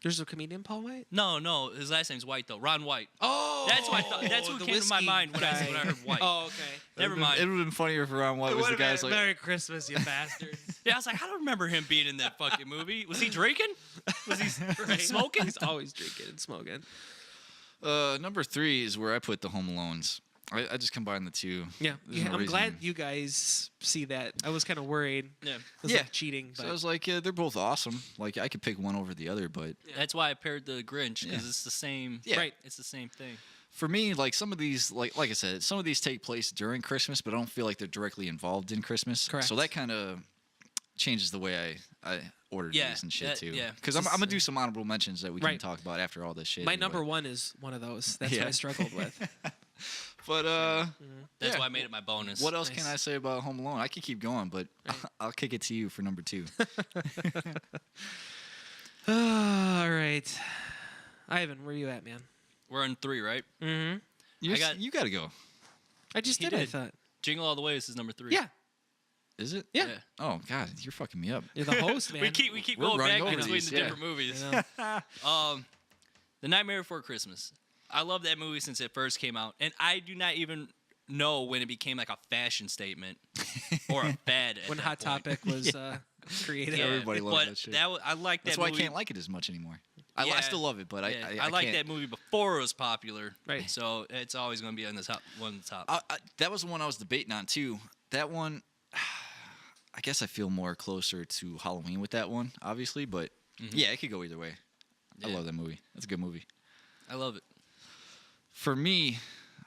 There's a comedian, Paul White. No, his last name's White though. Ron White. Oh, That's what I thought. That's who the came to my whiskey mind when I guy. heard White. Oh, okay. Never mind. It would have been funnier if Ron White was the guy's like. Merry Christmas, you bastards. Yeah, I was like, I don't remember him being in that fucking movie. Was he drinking? Was he smoking? He's always drinking and smoking. Number 3 is where I put the Home Alones. I just combined the two. Yeah, There's no I'm glad reason. you guys see that. I was kind of worried. Yeah. It was Yeah. like cheating, but So I was like, they're both awesome. Like I could pick one over the other, but That's why I paired the Grinch because Yeah. it's the same. Yeah. Right. It's the same thing. for me, like some of these, like I said, some of these take place during Christmas, but I don't feel like they're directly involved in Christmas. Correct. So that kind of changes the way I ordered Yeah, these and shit that- too. yeah. Because I'm gonna do some honorable mentions that we can Right. talk about after all this shit. my anyway. number one is one of those. That's Yeah. what I struggled with. But That's Yeah. why I made it my bonus. what else Nice. can I say about Home Alone? I could keep going, but I'll kick it to you for number 2. All right, Ivan, where you at, man? We're on 3, right? Mm-hmm. You gotta go. I just He did. I did. thought. Jingle All the Way is his number 3. Yeah, Is it? yeah. Yeah. Oh God, you're fucking me up. You're the host, man. We keep We're going running back over between these, the yeah. different movies. You know? The Nightmare Before Christmas. I love that movie since it first came out, and I do not even know when it became like a fashion statement or a fad. At when that Hot point. Topic was created. Yeah, Everybody loves but that shit. I like that. That's why movie. I can't like it as much anymore. I Yeah. still love it, but Yeah, I like can't. that movie before it was popular. Right. So it's always going to be on the top one. Of the top. That was the one I was debating on too. That one, I guess I feel more closer to Halloween with that one, obviously. But yeah, it could go either way. I Yeah. love that movie. That's a good movie. I love it. For me,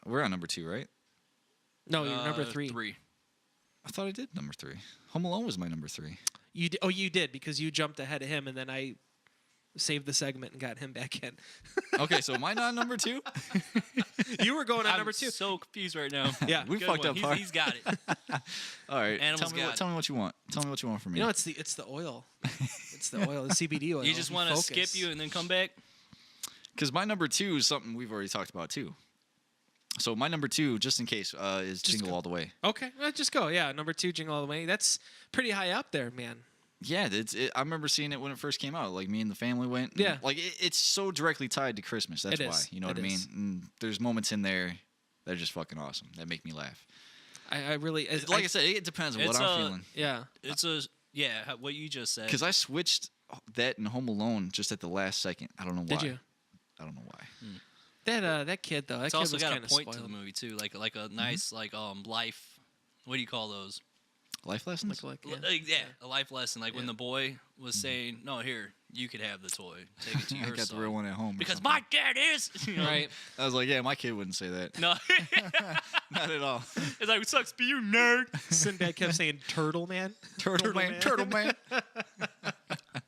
we're on number 2, right? No, you're number 3. 3. I thought I did number 3. Home Alone was my number 3. You oh, you did because you jumped ahead of him, and then I saved the segment and got him back in. Okay, so am I not number 2? You were going on I'm number 2. so confused right now. Yeah, We Good fucked one. up hard. He's got it. All right, Animals tell me, got it. tell me what you want. Tell me what you want from me. You know, it's the oil. It's the oil, the CBD oil. You just want to skip Focus. you and then come back? Because my number 2 is something we've already talked about too. So my number 2, just in case, is Just Jingle go. All the Way. Okay, well, just go. Yeah, number 2, Jingle All the Way. That's pretty high up there, man. Yeah, I remember seeing it when it first came out. Like me and the family went. and, Yeah. Like it's so directly tied to Christmas. That's It why. is. You know what It I mean? is. And there's moments in there that are just fucking awesome. That make me laugh. I really Like I said, it depends on what It's I'm a- feeling. yeah. It's what you just said. Because I switched that and Home Alone just at the last second. I don't know why. Did you? I don't know why. That kid though. That It's kid also was got kind a of point spoiled. to the movie too, like a nice life. What do you call those? Life lessons. Like, Yeah, a life lesson. Like when the boy was saying, "No, here, you could have the toy. Take it to I your got the son." real one at home. or Because something. my dad is. You know? Right. I was like, yeah, my kid wouldn't say that. No. Not at all. It's like, it sucks for you, nerd. Sinbad kept saying "Turtle Man." Turtle man. Turtle man.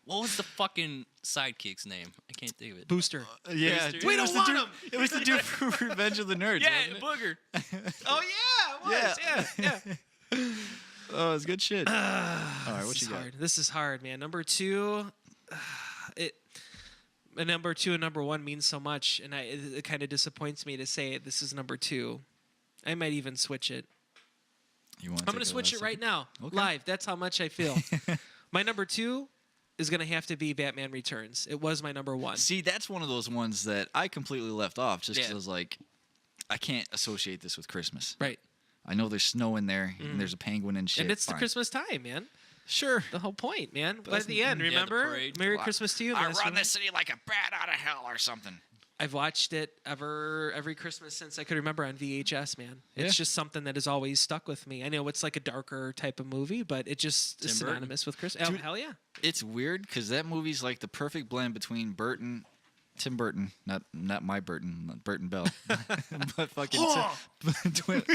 What was the fucking sidekick's name? I can't think of it. Booster. Yeah, Booster. dude, We it don't was the want dude- him. It was the dude from Revenge of the Nerds. Yeah, wasn't it? Booger. Oh yeah, it was. Yeah. Oh, it's good shit. All right, what This you is got? hard. This is hard, man. Number 2, number 2 and number 1 means so much, and it kind of disappoints me to say this is number 2. I might even switch it. You want? I'm gonna switch it right now, Okay. live. That's how much I feel. My number 2 is gonna have to be Batman Returns. It was my number 1. See, that's one of those ones that I completely left off just because Yeah. I was like, I can't associate this with Christmas. Right. I know there's snow in there and there's a penguin and shit. And it's the fine. Christmas time, man. Sure. The whole point, man. But that's- at the end, Yeah, the remember? parade. Merry Christmas to you. I Master run Man. the city like a bat out of hell or something. I've watched it every Christmas since I could remember on VHS, man. Yeah. It's just something that has always stuck with me. I know it's like a darker type of movie, but it just is Tim Burton. synonymous with Christmas. Oh, Dude, hell yeah. It's weird because that movie's like the perfect blend between Tim Burton, not my Burton, not Burton Bell, but fucking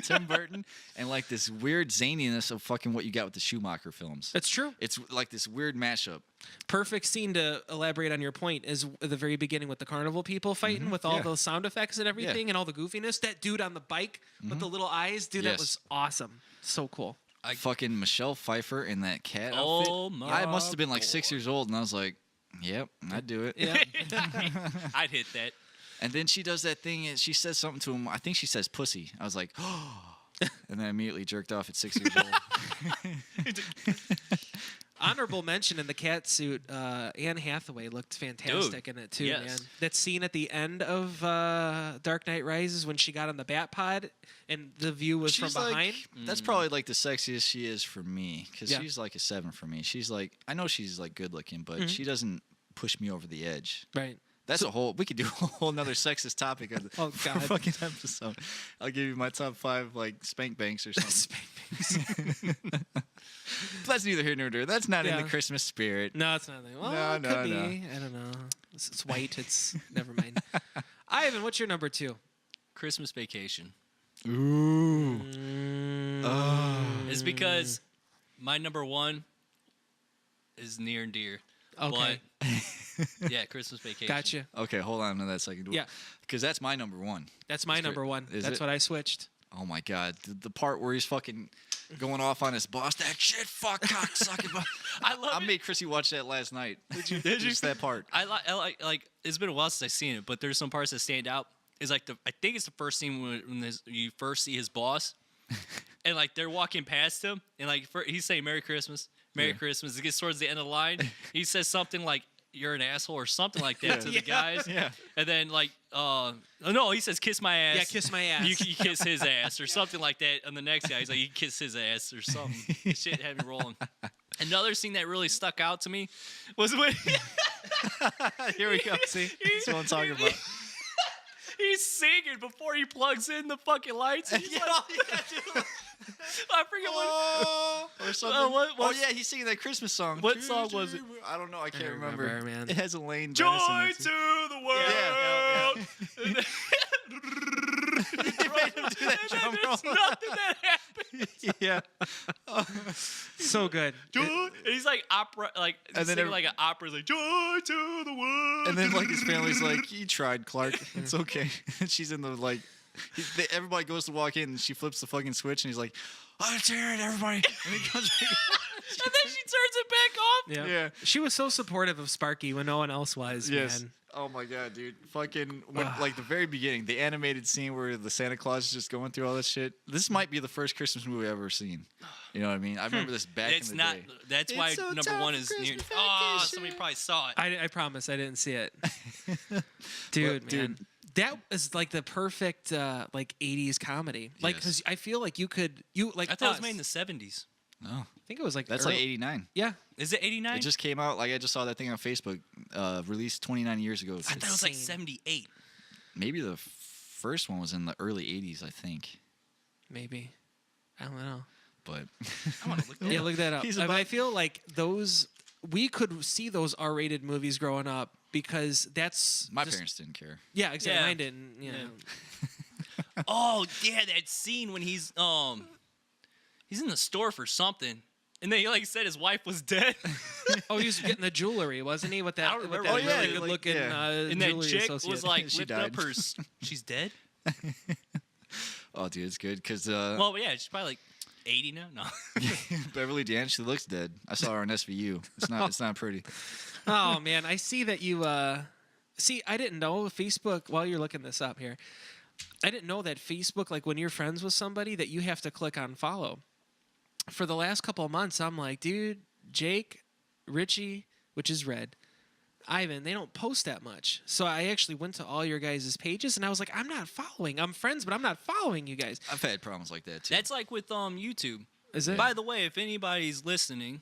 Tim Burton, and like this weird zaniness of fucking what you got with the Schumacher films. That's true. It's like this weird mashup. Perfect scene to elaborate on your point is at the very beginning with the carnival people fighting with all Yeah. those sound effects and everything and all the goofiness. That dude on the bike with the little eyes, dude, that Yes. was awesome. So cool. Fucking Michelle Pfeiffer in that cat Oh outfit. my I must have been like 6 God. years old, and I was like, "Yep, I'd do it." Yeah. I'd hit that. And then she does that thing, and she says something to him. I think she says "pussy." I was like, "Oh," and then I immediately jerked off at 6 years old. Honorable mention in the cat suit, Anne Hathaway looked fantastic in it too, yes. man. That scene at the end of Dark Knight Rises when she got on the bat pod and the view was She's from like, behind. that's probably like the sexiest she is for me, because Yeah. she's like a 7 for me. She's like, I know she's like good looking, but she doesn't push me over the edge. Right. That's we could do a whole nother sexist topic of the Oh, God. fucking episode. I'll give you my top 5 like spank banks or something. That's neither here nor there. That's not in the Yeah. Christmas spirit. No, it's not. Well, No, it no, could be. no. I don't know. It's white. It's never mind. Ivan, what's your number 2? Christmas Vacation. Ooh. It's because my number 1 is near and dear. Okay. But, yeah, Christmas Vacation. Gotcha. Okay, hold on to that second. Yeah. Because that's my number 1. That's my That's number great. 1. Is That's it? what I switched. Oh my god, the part where he's fucking going off on his boss, that shit, fuck, cocksucking. I it. made Chrissy watch that last night. Did you? Did you? Just that part. I like. It's been a while since I've seen it, but there's some parts that stand out. It's like I think it's the first scene when you first see his boss, and like they're walking past him, and like he's saying "Merry Christmas, Merry Yeah. Christmas." It gets towards the end of the line, he says something like "You're an asshole" or something like that to the Yeah. guys. Yeah. And then like, no, he says "Kiss my ass." Yeah, kiss my ass. You kiss his ass or something like that. And the next guy, he's like, "You kiss his ass" or something. Shit had me rolling. Another scene that really stuck out to me was when Here we go. See, that's what I'm talking about. he's singing before he plugs in the fucking lights. And he's like, I forget what. Or something. what- Oh yeah, he's singing that Christmas song. What song was it? I don't know. I can't don't remember. remember, man. It has Elaine. Joy Benison to in it, the world. Yeah, And then- do that and drum then roll. there's nothing that happens. yeah. So good. Joy, and he's like opera, like And then singing like an opera, he's like "Joy to the world." And then like his family's like, "You tried, Clark. It's okay." And she's in the like, everybody goes to walk in, and she flips the fucking switch, and he's like, "Let's hear it, everybody!" And he comes back. and then she turns it back off. Yeah. Yeah. She was so supportive of Sparky when no one else was, Yes. man. Oh my god, dude! Fucking like the very beginning, the animated scene where the Santa Claus is just going through all this shit. This might be the first Christmas movie I've ever seen. You know what I mean? I remember this back It's in the not. day. That's It's why so number time 1 for is near. Christmas Oh, vacation. somebody probably saw it. I promise I didn't see it. Dude, But, man. dude. That is like the perfect like 80s comedy. Like Yes. cuz I feel like you like I thought it was us. made in the 70s. No, I think it was like that's early- like '89. Yeah. Is it 89? It just came out. Like I just saw that thing on Facebook. Released 29 years ago. I thought it was like insane. 78. Maybe the first one was in the early '80s. I think. Maybe. I don't know. But I want to look that Yeah, up. look that up. He's I about- feel like we could see those R-rated movies growing up because that's my just- parents didn't care. Yeah, exactly. Yeah. Mine didn't. You know. Oh yeah, that scene when he's in the store for something, and then he like said his wife was dead, Oh, he was getting the jewelry, wasn't he? With that, I don't with remember that what it really was. good Like, looking yeah. and that jewelry chick associate. was like She lifting up died. her. She's dead. Oh, dude, it's good because Well, yeah, she's probably like 80 now. No. Beverly D'Angelo looks dead. I saw her on SVU. It's not. It's not pretty. Oh man, I see that you. See, I didn't know Facebook. While you're looking this up here, I didn't know that Facebook, like when you're friends with somebody, that you have to click on follow. For the last couple of months, I'm like, dude, Jake, Richie, which is Red, Ivan, they don't post that much. So I actually went to all your guys' pages, and I was like, I'm not following. I'm friends, but I'm not following you guys. I've had problems like that too. That's like with YouTube. Is it? By the way, if anybody's listening,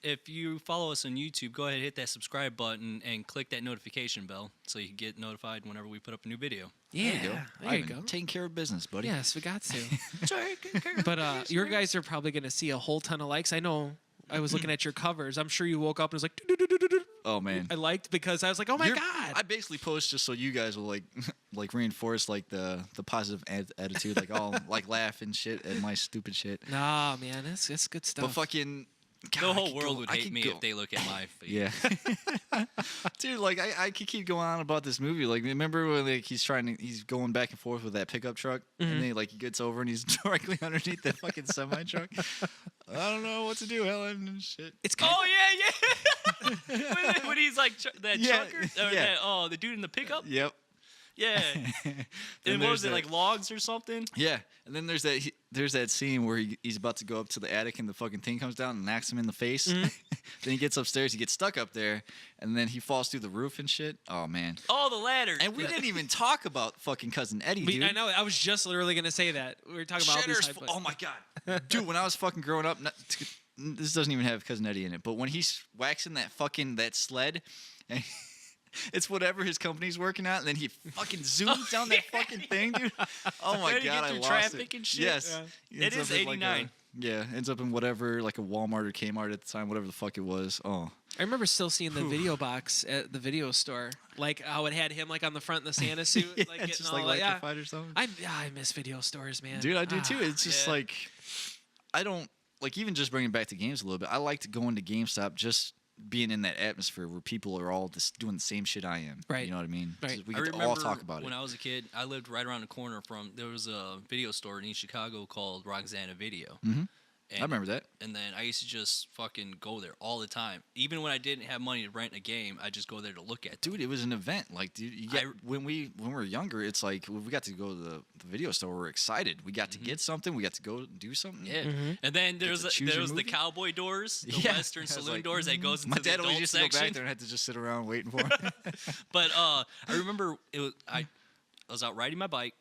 if you follow us on YouTube, go ahead and hit that subscribe button and click that notification bell so you can get notified whenever we put up a new video. Yeah, There you go. there you Ivan, go. taking care of business, buddy. Yes, we got to. But your guys are probably going to see a whole ton of likes. I know. I was looking at your covers. I'm sure you woke up and was like, "Do-do-do-do-do-do." Oh man. I liked because I was like, oh my You're- God. I basically post just so you guys will like like reinforce like the positive attitude, like all like laugh and shit at my stupid shit. Nah, man, it's good stuff. But fucking God, The I whole could world go- would I hate could me go- if they look at my feed. Yeah. Dude, like I could keep going on about this movie. Like remember when like he's going back and forth with that pickup truck Mm-hmm. and then like he gets over and he's directly underneath that fucking semi truck. I don't know what to do, Helen and shit. It's kind Oh yeah. when he's like that Yeah, trucker, or yeah. the dude in the pickup. Yep. Yeah. Then And what was there's it, that- like logs or something? Yeah, and then there's that scene where he's about to go up to the attic and the fucking thing comes down and knocks him in the face. Mm-hmm. Then he gets upstairs, he gets stuck up there, and then he falls through the roof and shit. Oh man! Oh, the ladder. And we didn't even talk about fucking cousin Eddie, dude. I know. I was just literally gonna say that. We were talking about all these Shitter's high oh my god, dude! When I was fucking growing up, this doesn't even have cousin Eddie in it, but when he's waxing that sled. And it's whatever his company's working at, and then he fucking zooms down that fucking thing, dude. Oh my Ready to god, get I through lost traffic it. and shit? Yes, Yeah. He ends It is up in, like, 89. yeah, ends up in whatever, like a Walmart or Kmart at the time, whatever the fuck it was. Oh, I remember still seeing the video box at the video store, like how it had him like on the front in the Santa suit, yeah, like getting just all like yeah. electrified or something. I miss video stores, man. Dude, I do Ah. too. It's just yeah. like I don't like even just bringing it back to games a little bit. I like to go into GameStop just being in that atmosphere where people are all just doing the same shit I am. Right. You know what I mean? Right. Just we I get to remember all talk about when it. I was a kid, I lived right around the corner from, there was a video store in East Chicago called Roxana Video. Mhm. And, I remember that. And then I used to just fucking go there all the time. Even when I didn't have money to rent a game, I just go there to look at them. Dude, it was an event. Like, dude, when we were younger, it's like when we got to go to the video store. We're excited. We got to get something. We got to go do something. Yeah. Mm-hmm. And then there was to choose there your was the movie? cowboy doors, the Yeah. Western I was saloon like, doors that goes into My dad the always adult used to go section. back there and had to just sit around waiting for it. But I remember I was out riding my bike,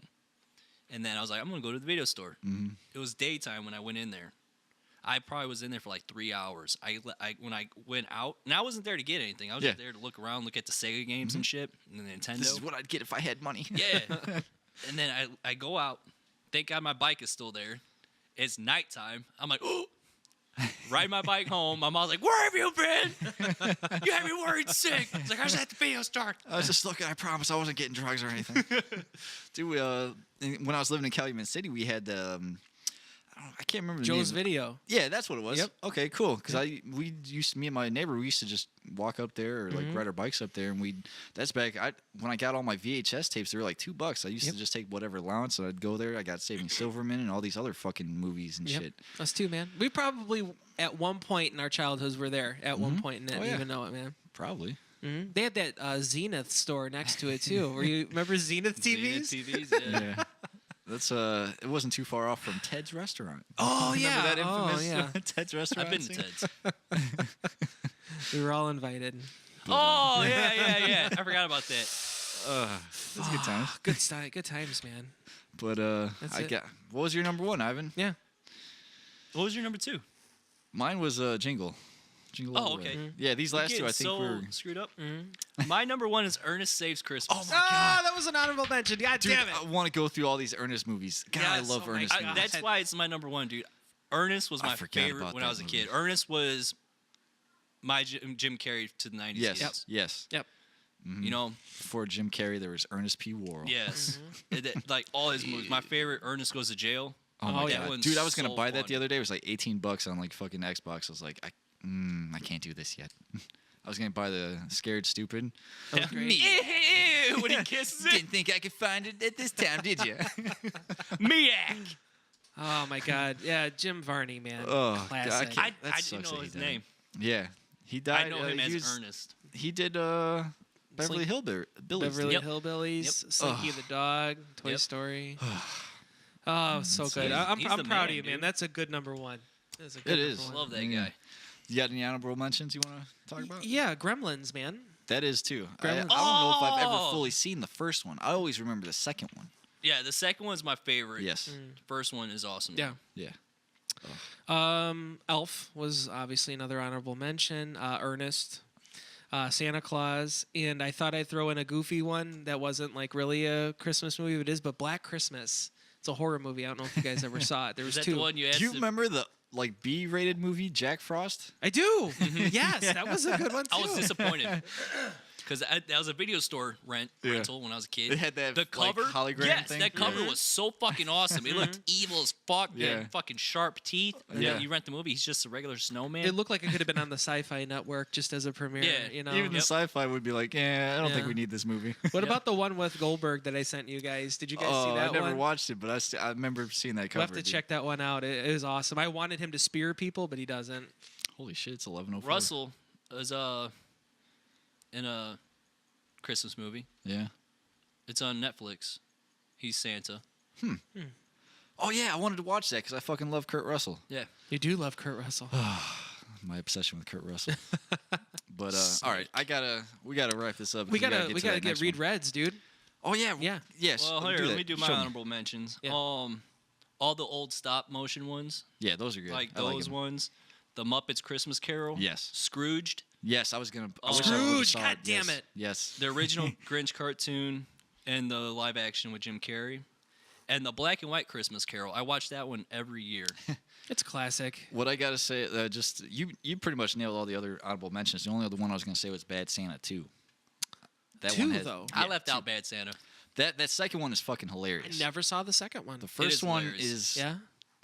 and then I was like, I'm gonna go to the video store. Mhm. It was daytime when I went in there. I probably was in there for like 3 hours. When I went out, and I wasn't there to get anything. I was Yeah. just there to look around, look at the Sega games and shit, and the Nintendo. This is what I'd get if I had money. Yeah. And then I go out. Thank God my bike is still there. It's nighttime. I'm like, oh. Ride my bike home. My mom's like, where have you been? You had me worried sick. I was like, I was at the video store. I was just looking. I promise I wasn't getting drugs or anything. Dude, when I was living in Calumet City, we had I can't remember the Joe's name. video. Yeah, that's what it was. Yep. Okay, cool. Because me and my neighbor, we used to just walk up there or like ride our bikes up there, and that's back. When I got all my VHS tapes, they were like $2. I used to just take whatever allowance, and I'd go there. I got Saving Silverman and all these other fucking movies and Yep. shit. Us too, man. We probably at one point in our childhoods were there at one point and didn't Oh, yeah. even know it, man. Probably. They had that Zenith store next to it too. Where you remember Zenith TVs? TVs, yeah. Yeah. That's it wasn't too far off from Ted's restaurant. Oh Remember yeah. that infamous yeah. Ted's restaurant? I've been to scene? Ted's. We were all invited. Oh, yeah. I forgot about that. That's good times. Good times, man. But That's it. what was your number one, Ivan? Yeah. What was your number 2? Mine was Jingle. Jingle Oh, All the Way. okay. Yeah, these last two I think so were. screwed up. My number 1 is Ernest Saves Christmas. Oh my god, that was an honorable mention. God dude! damn it. I want to go through all these Ernest movies. God, I Yes, love oh my Ernest God. movies. That's why it's my number 1, dude. Ernest was I my forgot favorite about when I that was a movie. kid. Ernest was my Jim Carrey to the 90s. Yes, kids. yes. Yep. You know, Before Jim Carrey, there was Ernest P. Worrell. yes. Like all his movies. My favorite, Ernest Goes to Jail. Oh my Oh, yeah. god, one's dude! I was gonna so buy that the funny. other day. It was like $18 on like fucking Xbox. I was like, I can't do this yet. I was gonna buy the Scared Stupid. That was great. Ew, when he kisses it. Didn't think I could find it at this time, did you? Miak. Oh my God. Yeah, Jim Varney, man. Oh, God, I Classic. can't- I That didn't sucks know that he his died. name. Yeah, he died. I know him he as was- Ernest. He did Beverly Hillbillies. Beverly Yep. Hillbillies, Slinky Ugh. the Dog, Toy Yep. Story. Oh, so good. He's I'm the proud man, of you, man. dude. That's a good number 1. That's a good It number is. one. Love that Yeah. guy. You got any honorable mentions you want to talk about? Yeah, Gremlins, man. That is too. I don't Gremlins. know if I've ever Oh! fully seen the first one. I always remember the second one. Yeah, the second one's my favorite. Yes. The first one is awesome. Yeah. Yeah. Elf was obviously another honorable mention. Ernest, Santa Claus, and I thought I'd throw in a goofy one that wasn't like really a Christmas movie, but it is. But Black Christmas. It's a horror movie. I don't know if you guys ever saw it. There was Is that two. the one you asked? Do you remember the like B-rated movie Jack Frost? I do. Yes, that was a good one too. I was disappointed because that was a video store rental when I was a kid. They had that the cover, like, hologram yes, thing. that cover was so fucking awesome. It looked evil as fuck. Yeah. Had fucking sharp teeth. And Yeah. then you rent the movie, he's just a regular snowman. It looked like it could have been on the Sci-Fi Network just as a premiere. Yeah. You know. Even the sci-fi would be like, I don't think Yeah. we need this movie. What about the one with Goldberg that I sent you guys? Did you guys see that I never one? watched it, but I remember seeing that cover. We'll have to dude. check that one out. It is awesome. I wanted him to spear people, but he doesn't. Holy shit, it's 11:04. Russell is in a Christmas movie. Yeah. It's on Netflix. He's Santa. Oh yeah, I wanted to watch that because I fucking love Kurt Russell. Yeah. You do love Kurt Russell. My obsession with Kurt Russell. But all right, we gotta wrap this up. we because gotta to that get next Reed one. Reds, dude. Oh yeah, Yeah. Yes. Well, do here, that. let me do my Show me. honorable mentions. Yeah. All the old stop motion ones, Yeah, those are good. like I those 'em. ones. The Muppets Christmas Carol. Yes. Scrooged. Yes, I was gonna. I Oh. wish I would've Scrooge, saw God damn Yes. it. Yes. The original Grinch cartoon and the live action with Jim Carrey. And the black and white Christmas Carol. I watch that one every year. It's classic. What I gotta say, just you pretty much nailed all the other honorable mentions. The only other one I was gonna say was Bad Santa 2. That Two, one has, though. I yeah, left two. out Bad Santa. That second one is fucking I hilarious. never saw the second one. The first is one hilarious. is Yeah.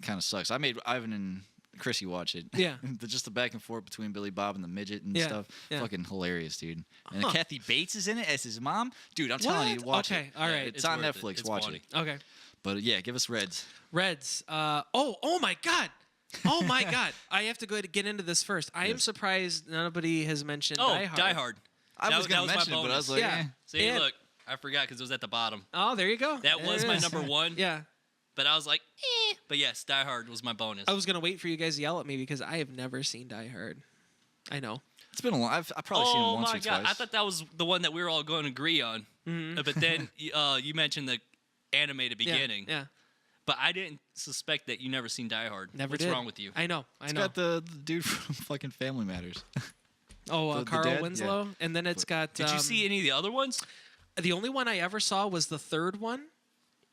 kind of sucks. I made Ivan and Chrissy watch it. Yeah. Just the back and forth between Billy Bob and the midget and Yeah, stuff. yeah. Fucking hilarious, dude. And Huh. Kathy Bates is in it as his mom. Dude, I'm telling you, What? watch Okay, it. all right. It's on worth it. Netflix. It's Watch funny. it. Okay. But yeah, give us Reds. Reds. Oh my God. Oh my God. I have to go ahead and get into this first. I am Yes. surprised nobody has mentioned Oh, Die Hard. Die Hard. I That was was gonna my mention it, but I was bonus. like, Yeah. See, And- look, I forgot because it was at the bottom. Oh, there you go. That There was it my is. number one. Yeah. But I was like, But yes, Die Hard was my bonus. I was going to wait for you guys to yell at me because I have never seen Die Hard. I know. It's been a long. I've probably seen it once my or god! twice. I thought that was the one that we were all going to agree on. But then you mentioned the animated beginning. Yeah. But I didn't suspect that you never seen Die Hard. Never What's did. wrong with you? I know. I It's know. got the dude from fucking Family Matters. Oh, the Carl dad? Winslow. And then it's got. Did you see any of the other ones? The only one I ever saw was the third one,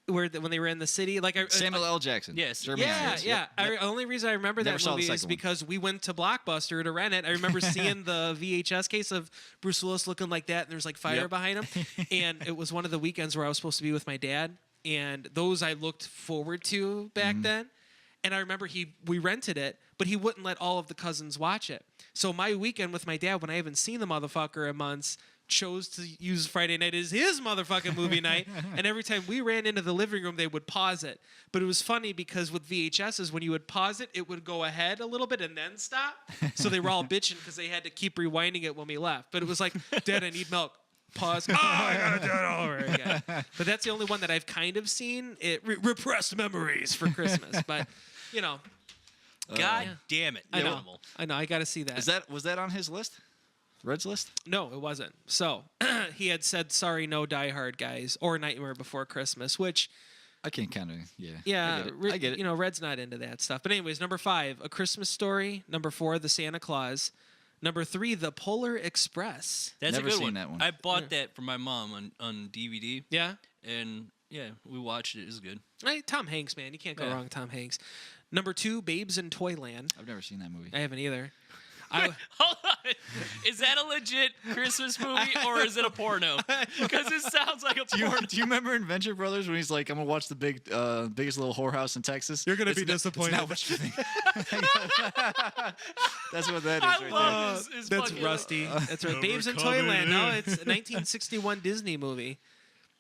where when they were in the city. Like Samuel L. Jackson. Yes. Jeremy Yeah, Irons. yeah. Yep. The only reason I remember Never that saw the movie is second one. because we went to Blockbuster to rent it. I remember seeing the VHS case of Bruce Willis looking like that, and there's like fire Yep. behind him. And it was one of the weekends where I was supposed to be with my dad, and those I looked forward to back then. And I remember we rented it, but he wouldn't let all of the cousins watch it. So my weekend with my dad, when I haven't seen the motherfucker in months, chose to use Friday night as his motherfucking movie night. And every time we ran into the living room, they would pause it. But it was funny because with VHSs, when you would pause it, it would go ahead a little bit and then stop. So they were all bitching because they had to keep rewinding it when we left. But it was like, Dad, I need milk. Pause. Oh, I gotta do it all over again. But that's the only one that I've kind of seen. It repressed memories for Christmas. But, you know, God damn it! I know. Animal. I know. I got to see that. Was that on his list? Red's list? No, it wasn't. So he had said, "Sorry, no Die Hard, guys," or Nightmare Before Christmas, which, I can kind of yeah, I get it. You know, Red's not into that stuff. But anyways, number 5, A Christmas Story. Number 4, The Santa Claus. Number 3, The Polar Express. That's Never a good seen one. that one. I bought that for my mom on DVD, Yeah. and yeah, we watched it. It was good. Hey, Tom Hanks, man, you can't go Yeah. wrong with Tom Hanks. Number 2, Babes in Toyland. I've never seen that movie. I haven't either. Hold on. Is that a legit Christmas movie or is it a porno? Because it sounds like a Do you, porno. do you remember in Venture Brothers when he's like, "I'm gonna watch the biggest little whorehouse in Texas"? You're gonna It's be not- disappointed. It's not what you think. That's what that is I right love his That's fucking- Rusty. That's right. Babes in Toyland. No, it's a 1961 Disney movie.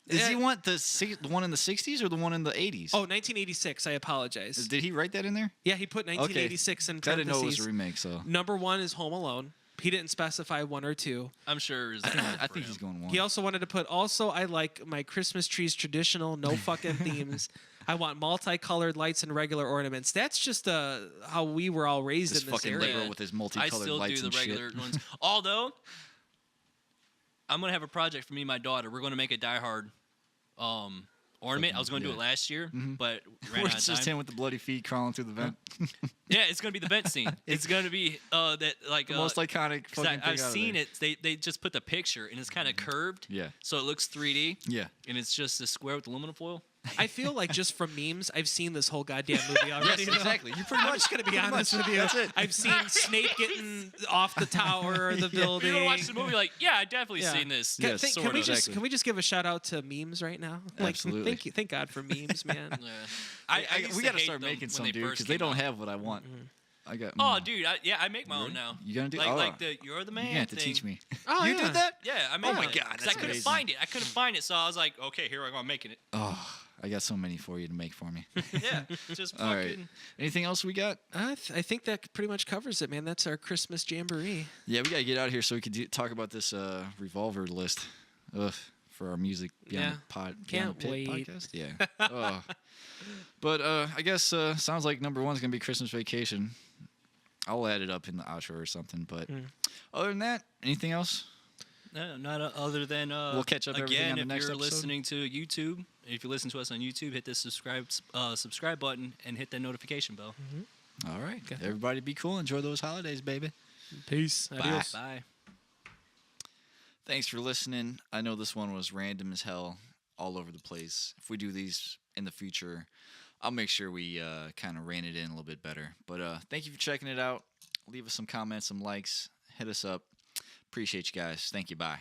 there. Is Yeah. he want the one in the '60s or the one in the '80s? Oh, 1986. I apologize. Did he write that in there? Yeah, he put 1986 in 'Cause I didn't know it was parentheses. a remake, so Number 1 is Home Alone. He didn't specify 1 or 2. I'm sure. I think he's going one. He also wanted to put, also, I like my Christmas trees traditional, no fucking themes. I want multicolored lights and regular ornaments. That's just how we were all raised This in this fucking area. liberal with his I multicolored still lights do the and regular shit. ones. Although, I'm gonna have a project for me and my daughter. We're gonna make a Die Hard ornament. I was going to do yeah. it last year, but ran Where out it's of just time. him with the bloody feet crawling through the vent. Yeah, it's going to be the vent scene. It's going to be that like The most iconic 'cause fucking thing I've out of seen there. it. They just put the picture and it's kind of curved. Yeah. So it looks 3D. Yeah. And it's just a square with aluminum foil. I feel like just from memes, I've seen this whole goddamn movie already. Yes, exactly. You pretty I'm much just gonna be pretty honest much. with you. That's it. I've seen Snape getting off the tower or the You building. ever watch the movie? Like, yeah, I definitely Yeah. seen this. Yes, Can sort we of. just Exactly. can we just give a shout out to memes right now? Absolutely. Thank you, thank God for memes, man. Yeah. We got got to start making some, dude, because they don't have what I want. I got. Oh, dude, I make my own now. You gonna do? Like the "You're the Man" You have to thing. teach me. Oh, You yeah. did that? Yeah, I made Oh my mine. God, 'Cause that's I couldn't amazing. find it. I couldn't find it, so I was like, okay, here I go, I'm making it. Oh, I got so many for you to make for me. Yeah, just All right. fucking. Anything else we got? I think that pretty much covers it, man. That's our Christmas jamboree. Yeah, we gotta get out of here so we could talk about this Revolver list. Ugh, for our music Beyond Yeah. the Pod. Can't Beyond the Pit wait. podcast. Yeah. Ugh. But I guess sounds like number one's gonna be Christmas Vacation. I'll add it up in the outro or something. But other than that, anything else? No, not other than We'll catch up everything again. on the If next you're episode. listening to YouTube, if you listen to us on YouTube, hit the subscribe button and hit that notification bell. All right. Everybody be cool. Enjoy those holidays, baby. Peace. Bye. Bye. Thanks for listening. I know this one was random as hell, all over the place. If we do these in the future, I'll make sure we kind of rein it in a little bit better. But thank you for checking it out. Leave us some comments, some likes. Hit us up. Appreciate you guys. Thank you. Bye.